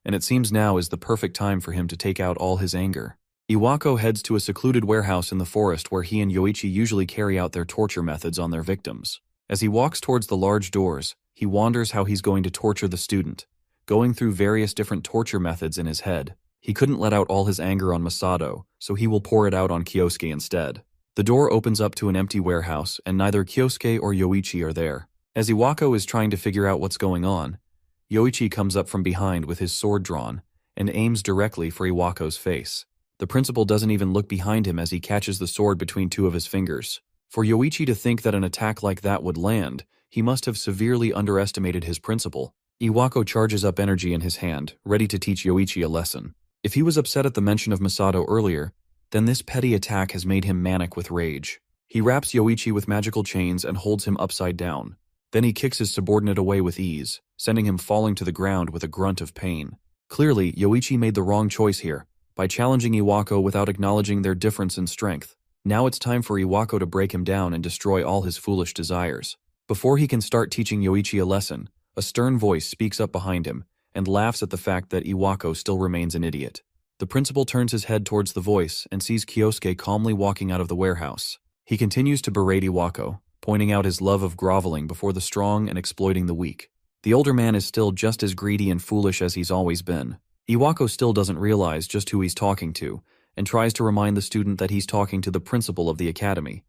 and it seems now is the perfect time for him to take out all his anger. Iwako heads to a secluded warehouse in the forest where he and Yoichi usually carry out their torture methods on their victims. As he walks towards the large doors, he wonders how he's going to torture the student, going through various different torture methods in his head. He couldn't let out all his anger on Masato, so he will pour it out on Kyosuke instead. The door opens up to an empty warehouse, and neither Kyosuke or Yoichi are there. As Iwako is trying to figure out what's going on, Yoichi comes up from behind with his sword drawn and aims directly for Iwako's face. The principal doesn't even look behind him as he catches the sword between two of his fingers. For Yoichi to think that an attack like that would land, he must have severely underestimated his principal. Iwako charges up energy in his hand, ready to teach Yoichi a lesson. If he was upset at the mention of Masato earlier, then this petty attack has made him manic with rage. He wraps Yoichi with magical chains and holds him upside down. Then he kicks his subordinate away with ease, sending him falling to the ground with a grunt of pain. Clearly, Yoichi made the wrong choice here, by challenging Iwako without acknowledging their difference in strength. Now it's time for Iwako to break him down and destroy all his foolish desires. Before he can start teaching Yoichi a lesson, a stern voice speaks up behind him and laughs at the fact that Iwako still remains an idiot. The principal turns his head towards the voice and sees Kyosuke calmly walking out of the warehouse. He continues to berate Iwako, pointing out his love of groveling before the strong and exploiting the weak. The older man is still just as greedy and foolish as he's always been. Iwako still doesn't realize just who he's talking to, and tries to remind the student that he's talking to the principal of the academy.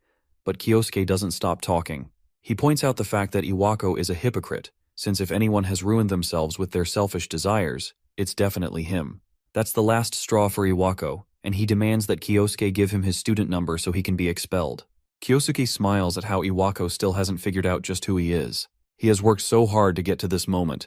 But Kyosuke doesn't stop talking. He points out the fact that Iwako is a hypocrite, since if anyone has ruined themselves with their selfish desires, it's definitely him. That's the last straw for Iwako, and he demands that Kyosuke give him his student number so he can be expelled. Kyosuke smiles at how Iwako still hasn't figured out just who he is. He has worked so hard to get to this moment,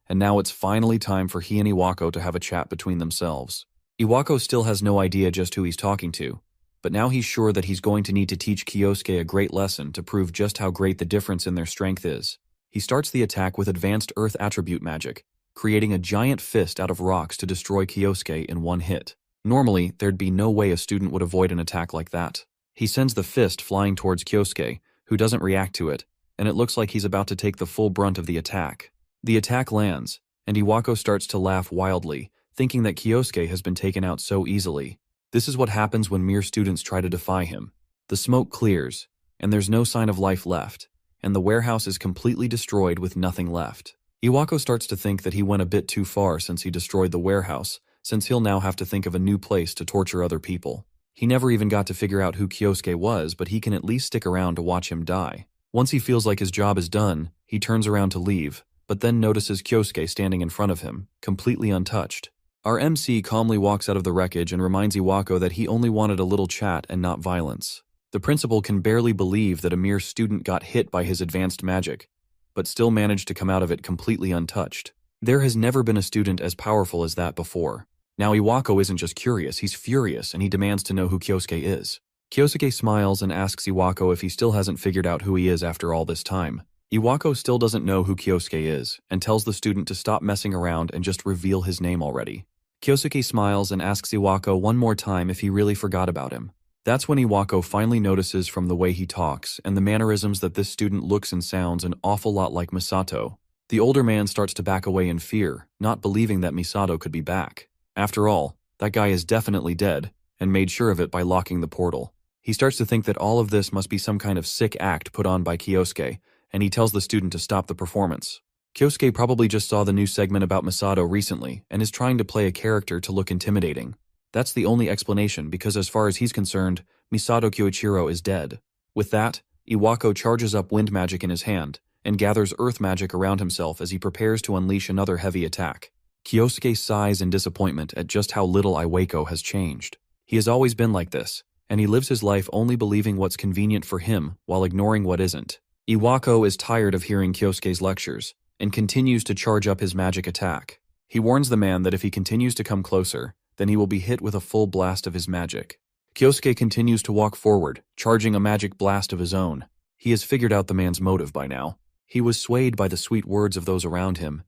and now it's finally time for he and Iwako to have a chat between themselves. Iwako still has no idea just who he's talking to, but now he's sure that he's going to need to teach Kyosuke a great lesson to prove just how great the difference in their strength is. He starts the attack with advanced earth attribute magic, creating a giant fist out of rocks to destroy Kyosuke in one hit. Normally, there'd be no way a student would avoid an attack like that. He sends the fist flying towards Kyosuke, who doesn't react to it, and it looks like he's about to take the full brunt of the attack. The attack lands, and Iwako starts to laugh wildly, thinking that Kyosuke has been taken out so easily. This is what happens when mere students try to defy him. The smoke clears, and there's no sign of life left, and the warehouse is completely destroyed with nothing left. Iwako starts to think that he went a bit too far since he destroyed the warehouse, since he'll now have to think of a new place to torture other people. He never even got to figure out who Kyosuke was, but he can at least stick around to watch him die. Once he feels like his job is done, he turns around to leave, but then notices Kyosuke standing in front of him, completely untouched. Our MC calmly walks out of the wreckage and reminds Iwako that he only wanted a little chat and not violence. The principal can barely believe that a mere student got hit by his advanced magic, but still managed to come out of it completely untouched. There has never been a student as powerful as that before. Now Iwako isn't just curious, he's furious, and he demands to know who Kyosuke is. Kyosuke smiles and asks Iwako if he still hasn't figured out who he is after all this time. Iwako still doesn't know who Kyosuke is, and tells the student to stop messing around and just reveal his name already. Kyosuke smiles and asks Iwako one more time if he really forgot about him. That's when Iwako finally notices from the way he talks and the mannerisms that this student looks and sounds an awful lot like Misato. The older man starts to back away in fear, not believing that Misato could be back. After all, that guy is definitely dead, and made sure of it by locking the portal. He starts to think that all of this must be some kind of sick act put on by Kyosuke, and he tells the student to stop the performance. Kyosuke probably just saw the new segment about Misato recently and is trying to play a character to look intimidating. That's the only explanation because as far as he's concerned, Misato Kyoichiro is dead. With that, Iwako charges up wind magic in his hand and gathers earth magic around himself as he prepares to unleash another heavy attack. Kyosuke sighs in disappointment at just how little Iwako has changed. He has always been like this, and he lives his life only believing what's convenient for him while ignoring what isn't. Iwako is tired of hearing Kyosuke's lectures and continues to charge up his magic attack. He warns the man that if he continues to come closer, then he will be hit with a full blast of his magic. Kyosuke continues to walk forward, charging a magic blast of his own. He has figured out the man's motive by now. He was swayed by the sweet words of those around him,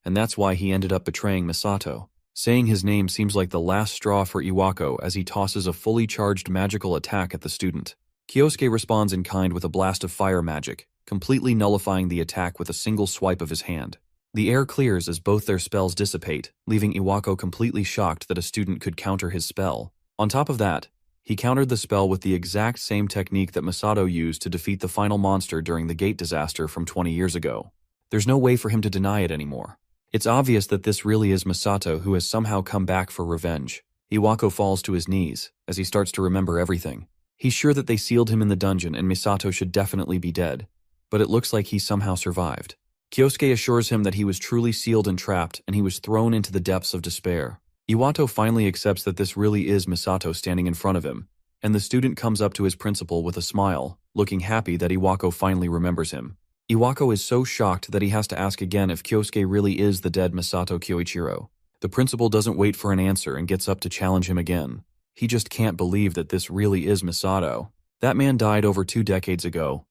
and that's why he ended up betraying Misato. Saying his name seems like the last straw for Iwako as he tosses a fully charged magical attack at the student. Kyosuke responds in kind with a blast of fire magic, completely nullifying the attack with a single swipe of his hand. The air clears as both their spells dissipate, leaving Iwako completely shocked that a student could counter his spell. On top of that, he countered the spell with the exact same technique that Misato used to defeat the final monster during the gate disaster from 20 years ago. There's no way for him to deny it anymore. It's obvious that this really is Misato who has somehow come back for revenge. Iwako falls to his knees as he starts to remember everything. He's sure that they sealed him in the dungeon and Misato should definitely be dead, but it looks like he somehow survived. Kyosuke assures him that he was truly sealed and trapped and he was thrown into the depths of despair. Iwako finally accepts that this really is Misato standing in front of him, and the student comes up to his principal with a smile, looking happy that Iwako finally remembers him. Iwako is so shocked that he has to ask again if Kyosuke really is the dead Misato Kyoichiro. The principal doesn't wait for an answer and gets up to challenge him again. He just can't believe that this really is Misato. That man died over 2 decades ago,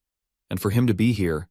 and for him to be here,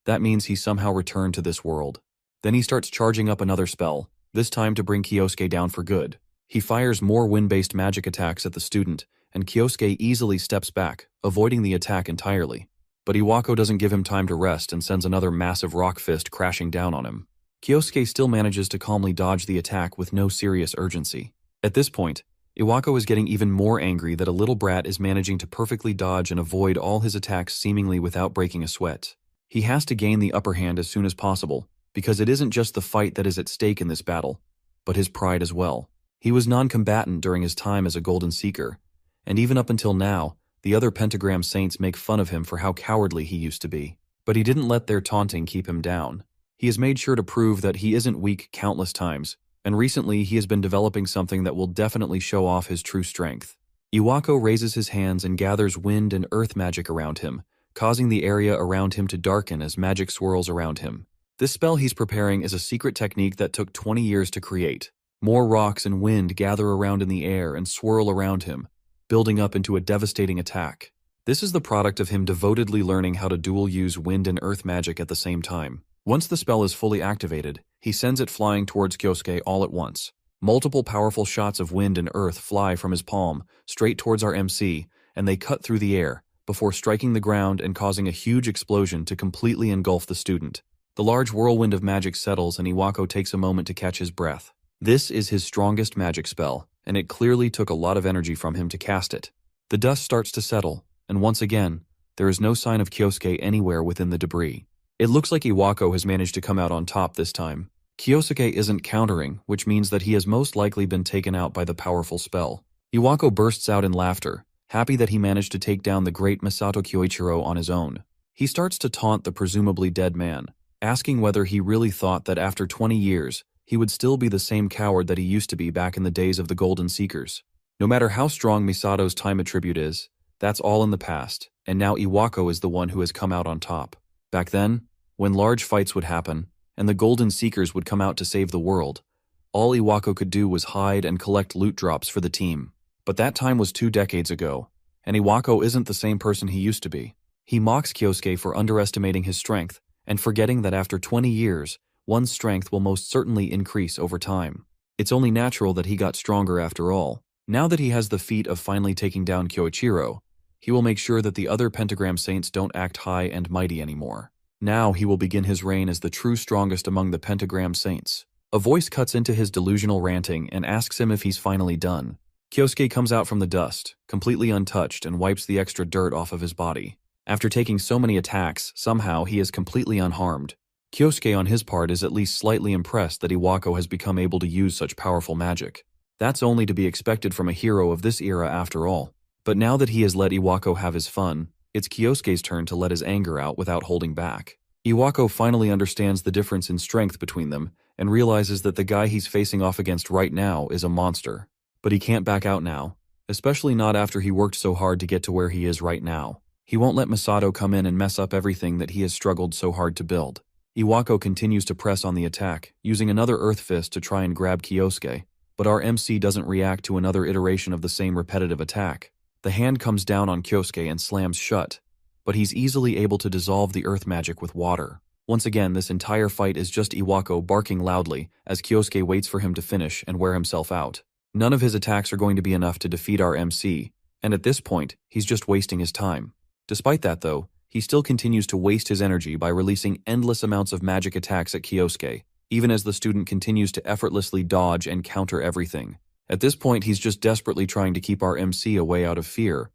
that means he somehow returned to this world. Then he starts charging up another spell, this time to bring Kyosuke down for good. He fires more wind-based magic attacks at the student, and Kyosuke easily steps back, avoiding the attack entirely. But Iwako doesn't give him time to rest and sends another massive rock fist crashing down on him. Kyosuke still manages to calmly dodge the attack with no serious urgency. At this point, Iwako is getting even more angry that a little brat is managing to perfectly dodge and avoid all his attacks seemingly without breaking a sweat. He has to gain the upper hand as soon as possible, because it isn't just the fight that is at stake in this battle, but his pride as well. He was non-combatant during his time as a Golden Seeker, and even up until now, the other Pentagram Saints make fun of him for how cowardly he used to be. But he didn't let their taunting keep him down. He has made sure to prove that he isn't weak countless times, and recently he has been developing something that will definitely show off his true strength. Iwako raises his hands and gathers wind and earth magic around him, causing the area around him to darken as magic swirls around him. This spell he's preparing is a secret technique that took 20 years to create. More rocks and wind gather around in the air and swirl around him, building up into a devastating attack. This is the product of him devotedly learning how to dual-use wind and earth magic at the same time. Once the spell is fully activated, he sends it flying towards Kyosuke all at once. Multiple powerful shots of wind and earth fly from his palm, straight towards our MC, and they cut through the air, before striking the ground and causing a huge explosion to completely engulf the student. The large whirlwind of magic settles and Iwako takes a moment to catch his breath. This is his strongest magic spell, and it clearly took a lot of energy from him to cast it. The dust starts to settle, and once again, there is no sign of Kyosuke anywhere within the debris. It looks like Iwako has managed to come out on top this time. Kyosuke isn't countering, which means that he has most likely been taken out by the powerful spell. Iwako bursts out in laughter, happy that he managed to take down the great Masato Kyoichiro on his own. He starts to taunt the presumably dead man, asking whether he really thought that after 20 years, he would still be the same coward that he used to be back in the days of the Golden Seekers. No matter how strong Misato's time attribute is, that's all in the past, and now Iwako is the one who has come out on top. Back then, when large fights would happen, and the Golden Seekers would come out to save the world, all Iwako could do was hide and collect loot drops for the team. But that time was 2 decades ago, and Iwako isn't the same person he used to be. He mocks Kyosuke for underestimating his strength, and forgetting that after 20 years, one's strength will most certainly increase over time. It's only natural that he got stronger after all. Now that he has the feat of finally taking down Kyoichiro, he will make sure that the other Pentagram Saints don't act high and mighty anymore. Now he will begin his reign as the true strongest among the Pentagram Saints. A voice cuts into his delusional ranting and asks him if he's finally done. Kyosuke comes out from the dust, completely untouched, and wipes the extra dirt off of his body. After taking so many attacks, somehow he is completely unharmed. Kyosuke on his part is at least slightly impressed that Iwako has become able to use such powerful magic. That's only to be expected from a hero of this era after all. But now that he has let Iwako have his fun, it's Kyosuke's turn to let his anger out without holding back. Iwako finally understands the difference in strength between them and realizes that the guy he's facing off against right now is a monster. But he can't back out now, especially not after he worked so hard to get to where he is right now. He won't let Masato come in and mess up everything that he has struggled so hard to build. Iwako continues to press on the attack, using another Earth Fist to try and grab Kyosuke, but our MC doesn't react to another iteration of the same repetitive attack. The hand comes down on Kyosuke and slams shut, but he's easily able to dissolve the earth magic with water. Once again, this entire fight is just Iwako barking loudly as Kyosuke waits for him to finish and wear himself out. None of his attacks are going to be enough to defeat our MC, and at this point, he's just wasting his time. Despite that though, he still continues to waste his energy by releasing endless amounts of magic attacks at Kyosuke, even as the student continues to effortlessly dodge and counter everything. At this point, he's just desperately trying to keep our MC away out of fear,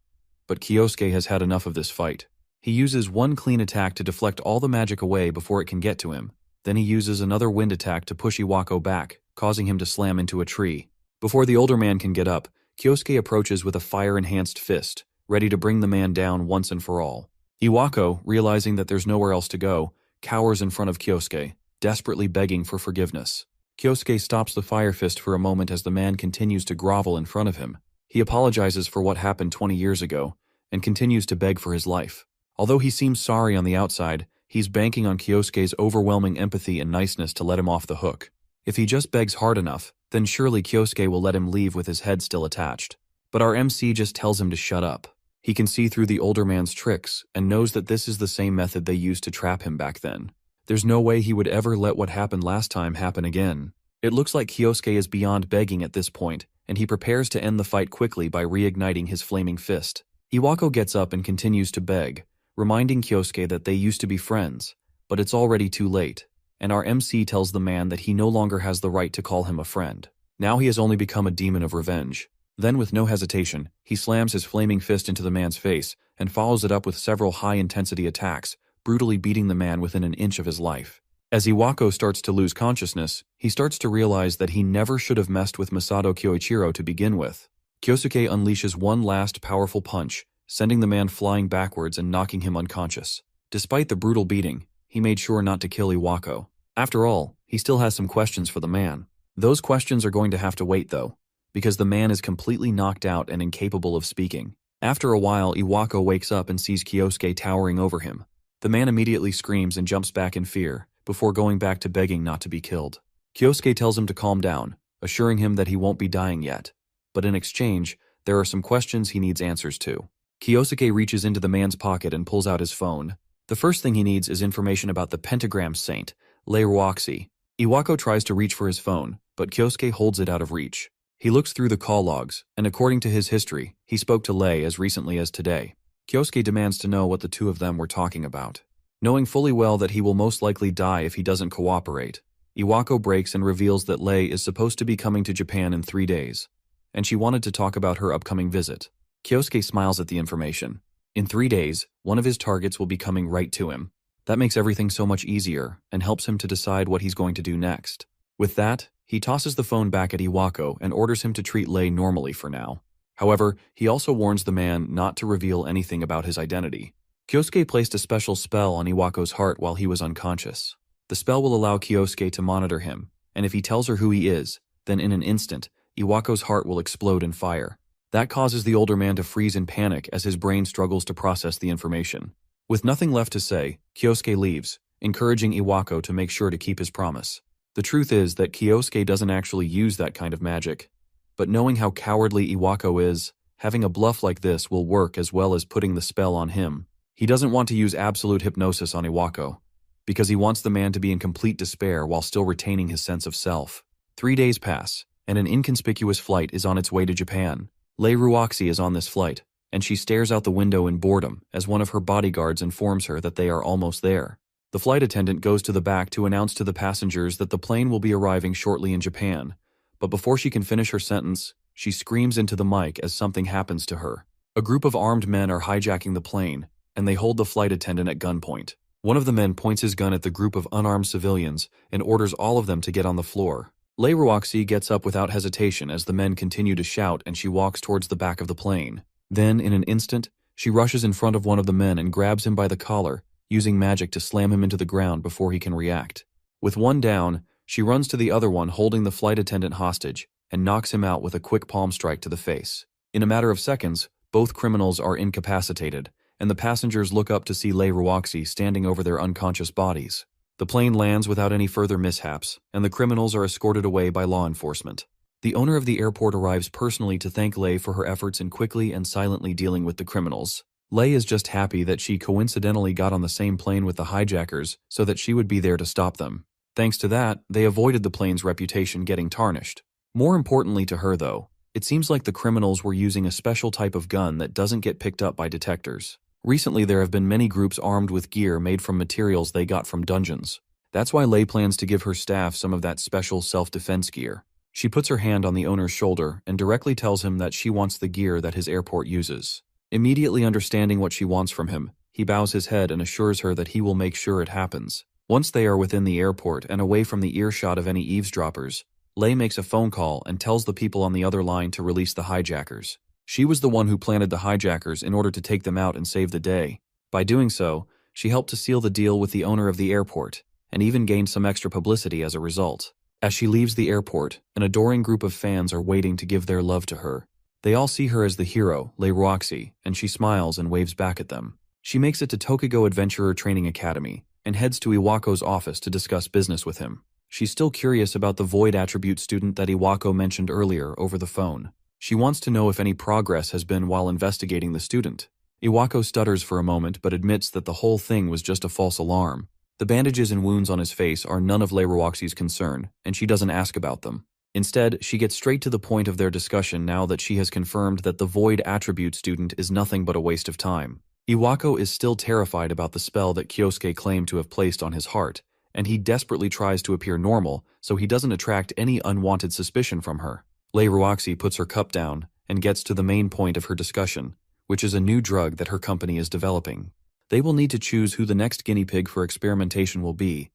but Kyosuke has had enough of this fight. He uses one clean attack to deflect all the magic away before it can get to him. Then he uses another wind attack to push Iwako back, causing him to slam into a tree. Before the older man can get up, Kyosuke approaches with a fire-enhanced fist, ready to bring the man down once and for all. Iwako, realizing that there's nowhere else to go, cowers in front of Kyosuke, desperately begging for forgiveness. Kyosuke stops the fire fist for a moment as the man continues to grovel in front of him. He apologizes for what happened 20 years ago, and continues to beg for his life. Although he seems sorry on the outside, he's banking on Kyosuke's overwhelming empathy and niceness to let him off the hook. If he just begs hard enough, then surely Kyosuke will let him leave with his head still attached. But our MC just tells him to shut up. He can see through the older man's tricks, and knows that this is the same method they used to trap him back then. There's no way he would ever let what happened last time happen again. It looks like Kyosuke is beyond begging at this point, and he prepares to end the fight quickly by reigniting his flaming fist. Iwako gets up and continues to beg, reminding Kyosuke that they used to be friends, but it's already too late, and our MC tells the man that he no longer has the right to call him a friend. Now he has only become a demon of revenge. Then with no hesitation, he slams his flaming fist into the man's face and follows it up with several high-intensity attacks, brutally beating the man within an inch of his life. As Iwako starts to lose consciousness, he starts to realize that he never should have messed with Masato Kyoichiro to begin with. Kyosuke unleashes one last powerful punch, sending the man flying backwards and knocking him unconscious. Despite the brutal beating, he made sure not to kill Iwako. After all, he still has some questions for the man. Those questions are going to have to wait though, because the man is completely knocked out and incapable of speaking. After a while, Iwako wakes up and sees Kyosuke towering over him. The man immediately screams and jumps back in fear, before going back to begging not to be killed. Kyosuke tells him to calm down, assuring him that he won't be dying yet. But in exchange, there are some questions he needs answers to. Kyosuke reaches into the man's pocket and pulls out his phone. The first thing he needs is information about the Pentagram Saint, Lei Ruoxi, Iwako tries to reach for his phone, but Kyosuke holds it out of reach. He looks through the call logs, and according to his history, he spoke to Lei as recently as today. Kyosuke demands to know what the two of them were talking about. Knowing fully well that he will most likely die if he doesn't cooperate, Iwako breaks and reveals that Lei is supposed to be coming to Japan in 3 days, and she wanted to talk about her upcoming visit. Kyosuke smiles at the information. In 3 days, one of his targets will be coming right to him. That makes everything so much easier and helps him to decide what he's going to do next. With that, he tosses the phone back at Iwako and orders him to treat Lei normally for now. However, he also warns the man not to reveal anything about his identity. Kyosuke placed a special spell on Iwako's heart while he was unconscious. The spell will allow Kyosuke to monitor him, and if he tells her who he is, then in an instant, Iwako's heart will explode in fire. That causes the older man to freeze in panic as his brain struggles to process the information. With nothing left to say, Kyosuke leaves, encouraging Iwako to make sure to keep his promise. The truth is that Kyosuke doesn't actually use that kind of magic, but knowing how cowardly Iwako is, having a bluff like this will work as well as putting the spell on him. He doesn't want to use absolute hypnosis on Iwako, because he wants the man to be in complete despair while still retaining his sense of self. 3 days pass, and an inconspicuous flight is on its way to Japan. Lei Ruoxi is on this flight, and she stares out the window in boredom as one of her bodyguards informs her that they are almost there. The flight attendant goes to the back to announce to the passengers that the plane will be arriving shortly in Japan, but before she can finish her sentence, she screams into the mic as something happens to her. A group of armed men are hijacking the plane, and they hold the flight attendant at gunpoint. One of the men points his gun at the group of unarmed civilians and orders all of them to get on the floor. Lei Ruoxi gets up without hesitation as the men continue to shout, and she walks towards the back of the plane. Then, in an instant, she rushes in front of one of the men and grabs him by the collar, using magic to slam him into the ground before he can react. With one down, she runs to the other one holding the flight attendant hostage and knocks him out with a quick palm strike to the face. In a matter of seconds, both criminals are incapacitated, and the passengers look up to see Lei Ruoxi standing over their unconscious bodies. The plane lands without any further mishaps, and the criminals are escorted away by law enforcement. The owner of the airport arrives personally to thank Lei for her efforts in quickly and silently dealing with the criminals. Lei is just happy that she coincidentally got on the same plane with the hijackers so that she would be there to stop them. Thanks to that, they avoided the plane's reputation getting tarnished. More importantly to her, though, it seems like the criminals were using a special type of gun that doesn't get picked up by detectors. Recently, there have been many groups armed with gear made from materials they got from dungeons. That's why Lei plans to give her staff some of that special self-defense gear. She puts her hand on the owner's shoulder and directly tells him that she wants the gear that his airport uses. Immediately understanding what she wants from him, he bows his head and assures her that he will make sure it happens. Once they are within the airport and away from the earshot of any eavesdroppers, Lei makes a phone call and tells the people on the other line to release the hijackers. She was the one who planted the hijackers in order to take them out and save the day. By doing so, she helped to seal the deal with the owner of the airport, and even gained some extra publicity as a result. As she leaves the airport, an adoring group of fans are waiting to give their love to her. They all see her as the hero, Lei Ruoxi, and she smiles and waves back at them. She makes it to Tokugo Adventurer Training Academy, and heads to Iwako's office to discuss business with him. She's still curious about the Void Attribute student that Iwako mentioned earlier over the phone. She wants to know if any progress has been while investigating the student. Iwako stutters for a moment but admits that the whole thing was just a false alarm. The bandages and wounds on his face are none of Lei Ruoxi's concern, and she doesn't ask about them. Instead, she gets straight to the point of their discussion now that she has confirmed that the Void Attribute student is nothing but a waste of time. Iwako is still terrified about the spell that Kyosuke claimed to have placed on his heart, and he desperately tries to appear normal so he doesn't attract any unwanted suspicion from her. Lei Ruoxi puts her cup down and gets to the main point of her discussion, which is a new drug that her company is developing. They will need to choose who the next guinea pig for experimentation will be,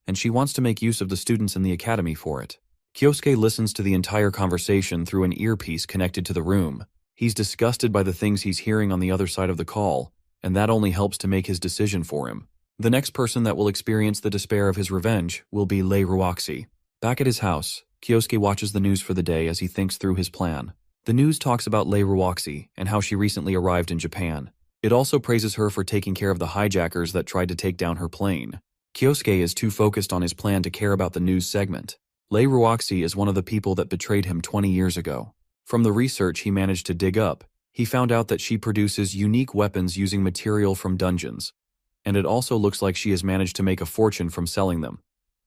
and she wants to make use of the students in the academy for it. Kyosuke listens to the entire conversation through an earpiece connected to the room. He's disgusted by the things he's hearing on the other side of the call, and that only helps to make his decision for him. The next person that will experience the despair of his revenge will be Lei Ruoxi. Back at his house, Kyosuke watches the news for the day as he thinks through his plan. The news talks about Lei Ruoxi and how she recently arrived in Japan. It also praises her for taking care of the hijackers that tried to take down her plane. Kyosuke is too focused on his plan to care about the news segment. Lei Ruoxi is one of the people that betrayed him 20 years ago. From the research he managed to dig up, he found out that she produces unique weapons using material from dungeons, and it also looks like she has managed to make a fortune from selling them.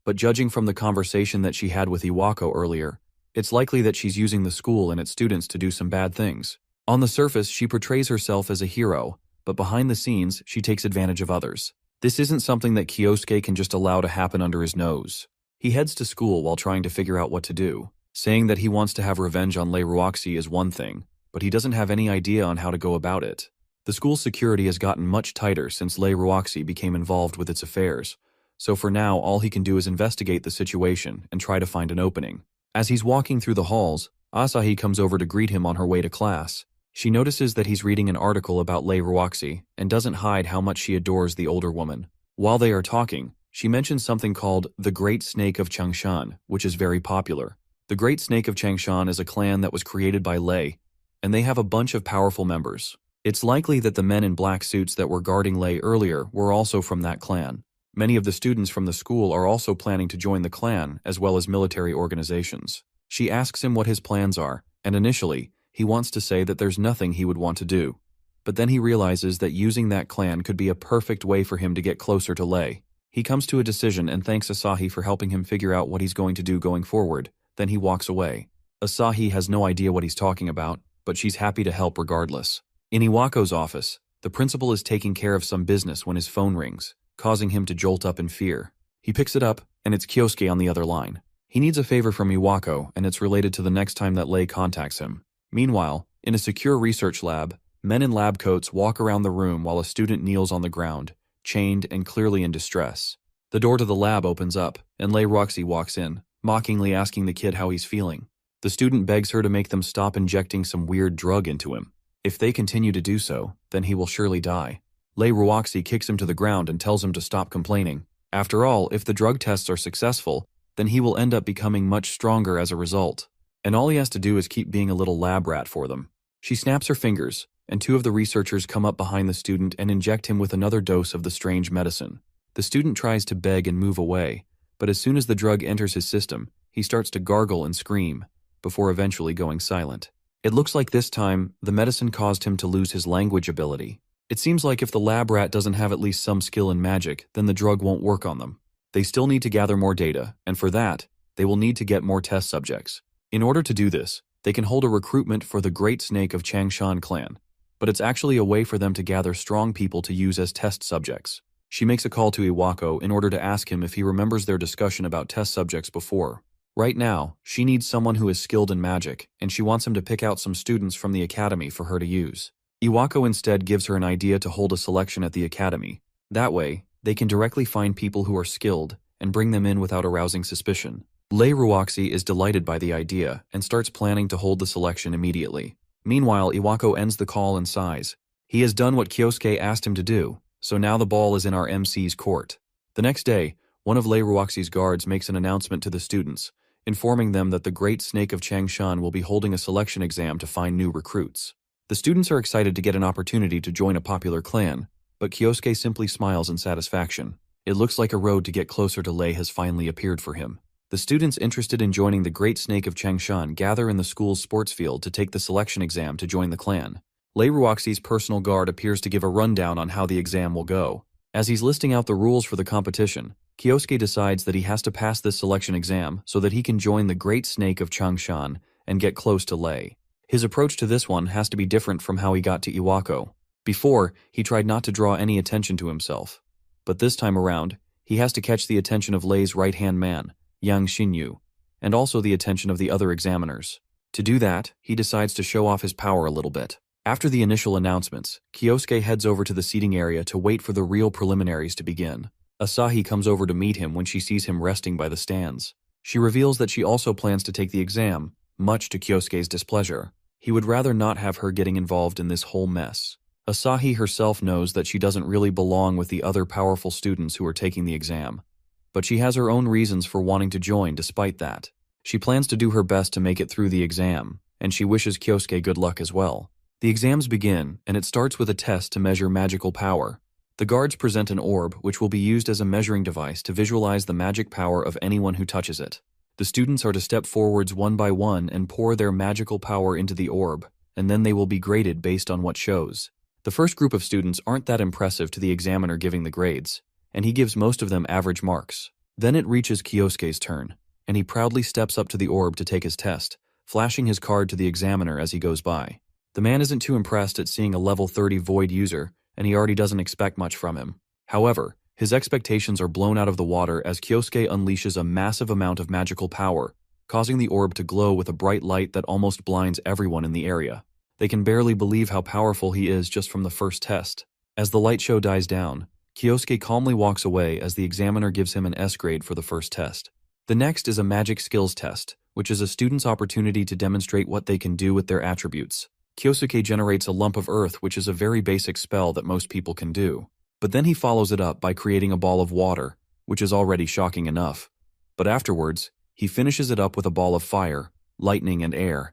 but judging from the conversation that she had with Iwako earlier, it's likely that she's using the school and its students to do some bad things. On the surface, she portrays herself as a hero, but behind the scenes, she takes advantage of others. This isn't something that Kyosuke can just allow to happen under his nose. He heads to school while trying to figure out what to do. Saying that he wants to have revenge on Lei Ruoxi is one thing, but he doesn't have any idea on how to go about it. The school's security has gotten much tighter since Lei Ruoxi became involved with its affairs, so for now all he can do is investigate the situation and try to find an opening. As he's walking through the halls, Asahi comes over to greet him on her way to class. She notices that he's reading an article about Lei Ruoxi and doesn't hide how much she adores the older woman. While they are talking, she mentions something called the Great Snake of Changshan, which is very popular. The Great Snake of Changshan is a clan that was created by Lei, and they have a bunch of powerful members. It's likely that the men in black suits that were guarding Lei earlier were also from that clan. Many of the students from the school are also planning to join the clan, as well as military organizations. She asks him what his plans are, and initially, he wants to say that there's nothing he would want to do. But then he realizes that using that clan could be a perfect way for him to get closer to Lei. He comes to a decision and thanks Asahi for helping him figure out what he's going to do going forward. Then he walks away. Asahi has no idea what he's talking about, but she's happy to help regardless. In Iwako's office, the principal is taking care of some business when his phone rings, causing him to jolt up in fear. He picks it up, and it's Kyosuke on the other line. He needs a favor from Iwako, and it's related to the next time that Lei contacts him. Meanwhile, in a secure research lab, men in lab coats walk around the room while a student kneels on the ground, chained and clearly in distress. The door to the lab opens up, and Lei Ruoxi walks in, mockingly asking the kid how he's feeling. The student begs her to make them stop injecting some weird drug into him. If they continue to do so, then he will surely die. Lei Ruoxi kicks him to the ground and tells him to stop complaining. After all, if the drug tests are successful, then he will end up becoming much stronger as a result. And all he has to do is keep being a little lab rat for them. She snaps her fingers, and two of the researchers come up behind the student and inject him with another dose of the strange medicine. The student tries to beg and move away, but as soon as the drug enters his system, he starts to gargle and scream, before eventually going silent. It looks like this time, the medicine caused him to lose his language ability. It seems like if the lab rat doesn't have at least some skill in magic, then the drug won't work on them. They still need to gather more data, and for that, they will need to get more test subjects. In order to do this, they can hold a recruitment for the Great Snake of Changshan clan, but it's actually a way for them to gather strong people to use as test subjects. She makes a call to Iwako in order to ask him if he remembers their discussion about test subjects before. Right now, she needs someone who is skilled in magic, and she wants him to pick out some students from the academy for her to use. Iwako instead gives her an idea to hold a selection at the academy. That way, they can directly find people who are skilled and bring them in without arousing suspicion. Lei Ruoxi is delighted by the idea and starts planning to hold the selection immediately. Meanwhile, Iwako ends the call and sighs. He has done what Kyosuke asked him to do, so now the ball is in our MC's court. The next day, one of Lei Ruoxi's guards makes an announcement to the students, informing them that the Great Snake of Changshan will be holding a selection exam to find new recruits. The students are excited to get an opportunity to join a popular clan, but Kyosuke simply smiles in satisfaction. It looks like a road to get closer to Lei has finally appeared for him. The students interested in joining the Great Snake of Changshan gather in the school's sports field to take the selection exam to join the clan. Lei Ruoxi's personal guard appears to give a rundown on how the exam will go. As he's listing out the rules for the competition, Kyosuke decides that he has to pass this selection exam so that he can join the Great Snake of Changshan and get close to Lei. His approach to this one has to be different from how he got to Iwako. Before, he tried not to draw any attention to himself. But this time around, he has to catch the attention of Lei's right-hand man, Yang Xinyu, and also the attention of the other examiners. To do that, he decides to show off his power a little bit. After the initial announcements, Kyosuke heads over to the seating area to wait for the real preliminaries to begin. Asahi comes over to meet him when she sees him resting by the stands. She reveals that she also plans to take the exam, much to Kyosuke's displeasure. He would rather not have her getting involved in this whole mess. Asahi herself knows that she doesn't really belong with the other powerful students who are taking the exam, but she has her own reasons for wanting to join despite that. She plans to do her best to make it through the exam, and she wishes Kyosuke good luck as well. The exams begin, and it starts with a test to measure magical power. The guards present an orb which will be used as a measuring device to visualize the magic power of anyone who touches it. The students are to step forwards one by one and pour their magical power into the orb, and then they will be graded based on what shows. The first group of students aren't that impressive to the examiner giving the grades, and he gives most of them average marks. Then it reaches Kyosuke's turn, and he proudly steps up to the orb to take his test, flashing his card to the examiner as he goes by. The man isn't too impressed at seeing a level 30 void user, and he already doesn't expect much from him. However, his expectations are blown out of the water as Kyosuke unleashes a massive amount of magical power, causing the orb to glow with a bright light that almost blinds everyone in the area. They can barely believe how powerful he is just from the first test. As the light show dies down, Kyosuke calmly walks away as the examiner gives him an S grade for the first test. The next is a magic skills test, which is a student's opportunity to demonstrate what they can do with their attributes. Kyosuke generates a lump of earth, which is a very basic spell that most people can do. But then he follows it up by creating a ball of water, which is already shocking enough. But afterwards, he finishes it up with a ball of fire, lightning, and air,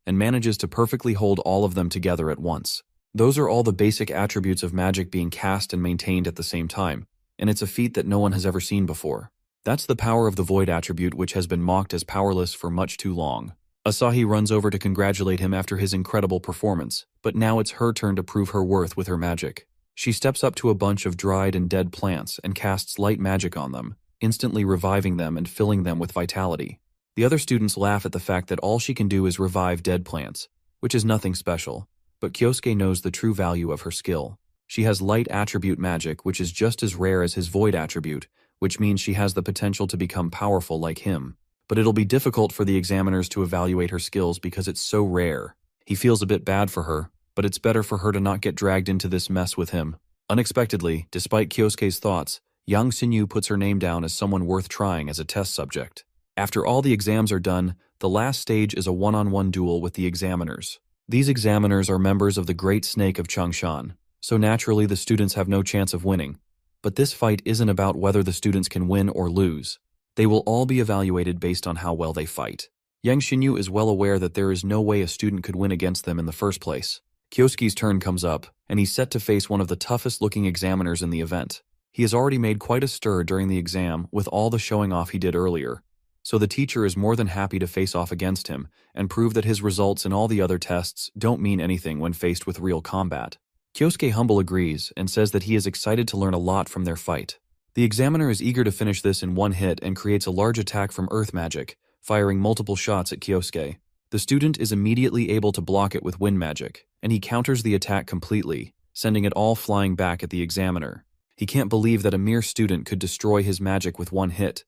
and manages to perfectly hold all of them together at once. Those are all the basic attributes of magic being cast and maintained at the same time, and it's a feat that no one has ever seen before. That's the power of the void attribute, which has been mocked as powerless for much too long. Asahi runs over to congratulate him after his incredible performance, but now it's her turn to prove her worth with her magic. She steps up to a bunch of dried and dead plants and casts light magic on them, instantly reviving them and filling them with vitality. The other students laugh at the fact that all she can do is revive dead plants, which is nothing special, but Kyosuke knows the true value of her skill. She has light attribute magic, which is just as rare as his void attribute, which means she has the potential to become powerful like him. But it'll be difficult for the examiners to evaluate her skills because it's so rare. He feels a bit bad for her, but it's better for her to not get dragged into this mess with him. Unexpectedly, despite Kyosuke's thoughts, Yang Xinyu puts her name down as someone worth trying as a test subject. After all the exams are done, the last stage is a one-on-one duel with the examiners. These examiners are members of the Great Snake of Changshan, so naturally the students have no chance of winning. But this fight isn't about whether the students can win or lose. They will all be evaluated based on how well they fight. Yang Xinyu is well aware that there is no way a student could win against them in the first place. Kyosuke's turn comes up, and he's set to face one of the toughest-looking examiners in the event. He has already made quite a stir during the exam with all the showing off he did earlier, so the teacher is more than happy to face off against him and prove that his results in all the other tests don't mean anything when faced with real combat. Kyosuke humble agrees and says that he is excited to learn a lot from their fight. The examiner is eager to finish this in one hit and creates a large attack from earth magic, firing multiple shots at Kyosuke. The student is immediately able to block it with wind magic, and he counters the attack completely, sending it all flying back at the examiner. He can't believe that a mere student could destroy his magic with one hit,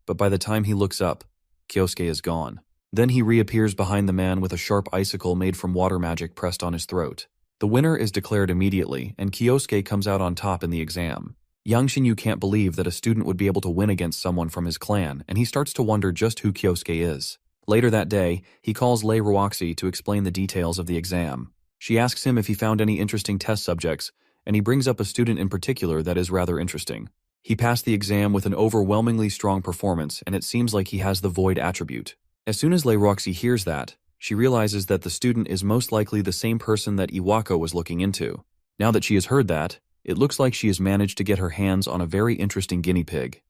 but by the time he looks up, Kyosuke is gone. Then he reappears behind the man with a sharp icicle made from water magic pressed on his throat. The winner is declared immediately, and Kyosuke comes out on top in the exam. Yang Xinyu can't believe that a student would be able to win against someone from his clan, and he starts to wonder just who Kyosuke is. Later that day, he calls Lei Roxy to explain the details of the exam. She asks him if he found any interesting test subjects, and he brings up a student in particular that is rather interesting. He passed the exam with an overwhelmingly strong performance, and it seems like he has the void attribute. As soon as Lei Roxy hears that, she realizes that the student is most likely the same person that Iwako was looking into. Now that she has heard that, it looks like she has managed to get her hands on a very interesting guinea pig.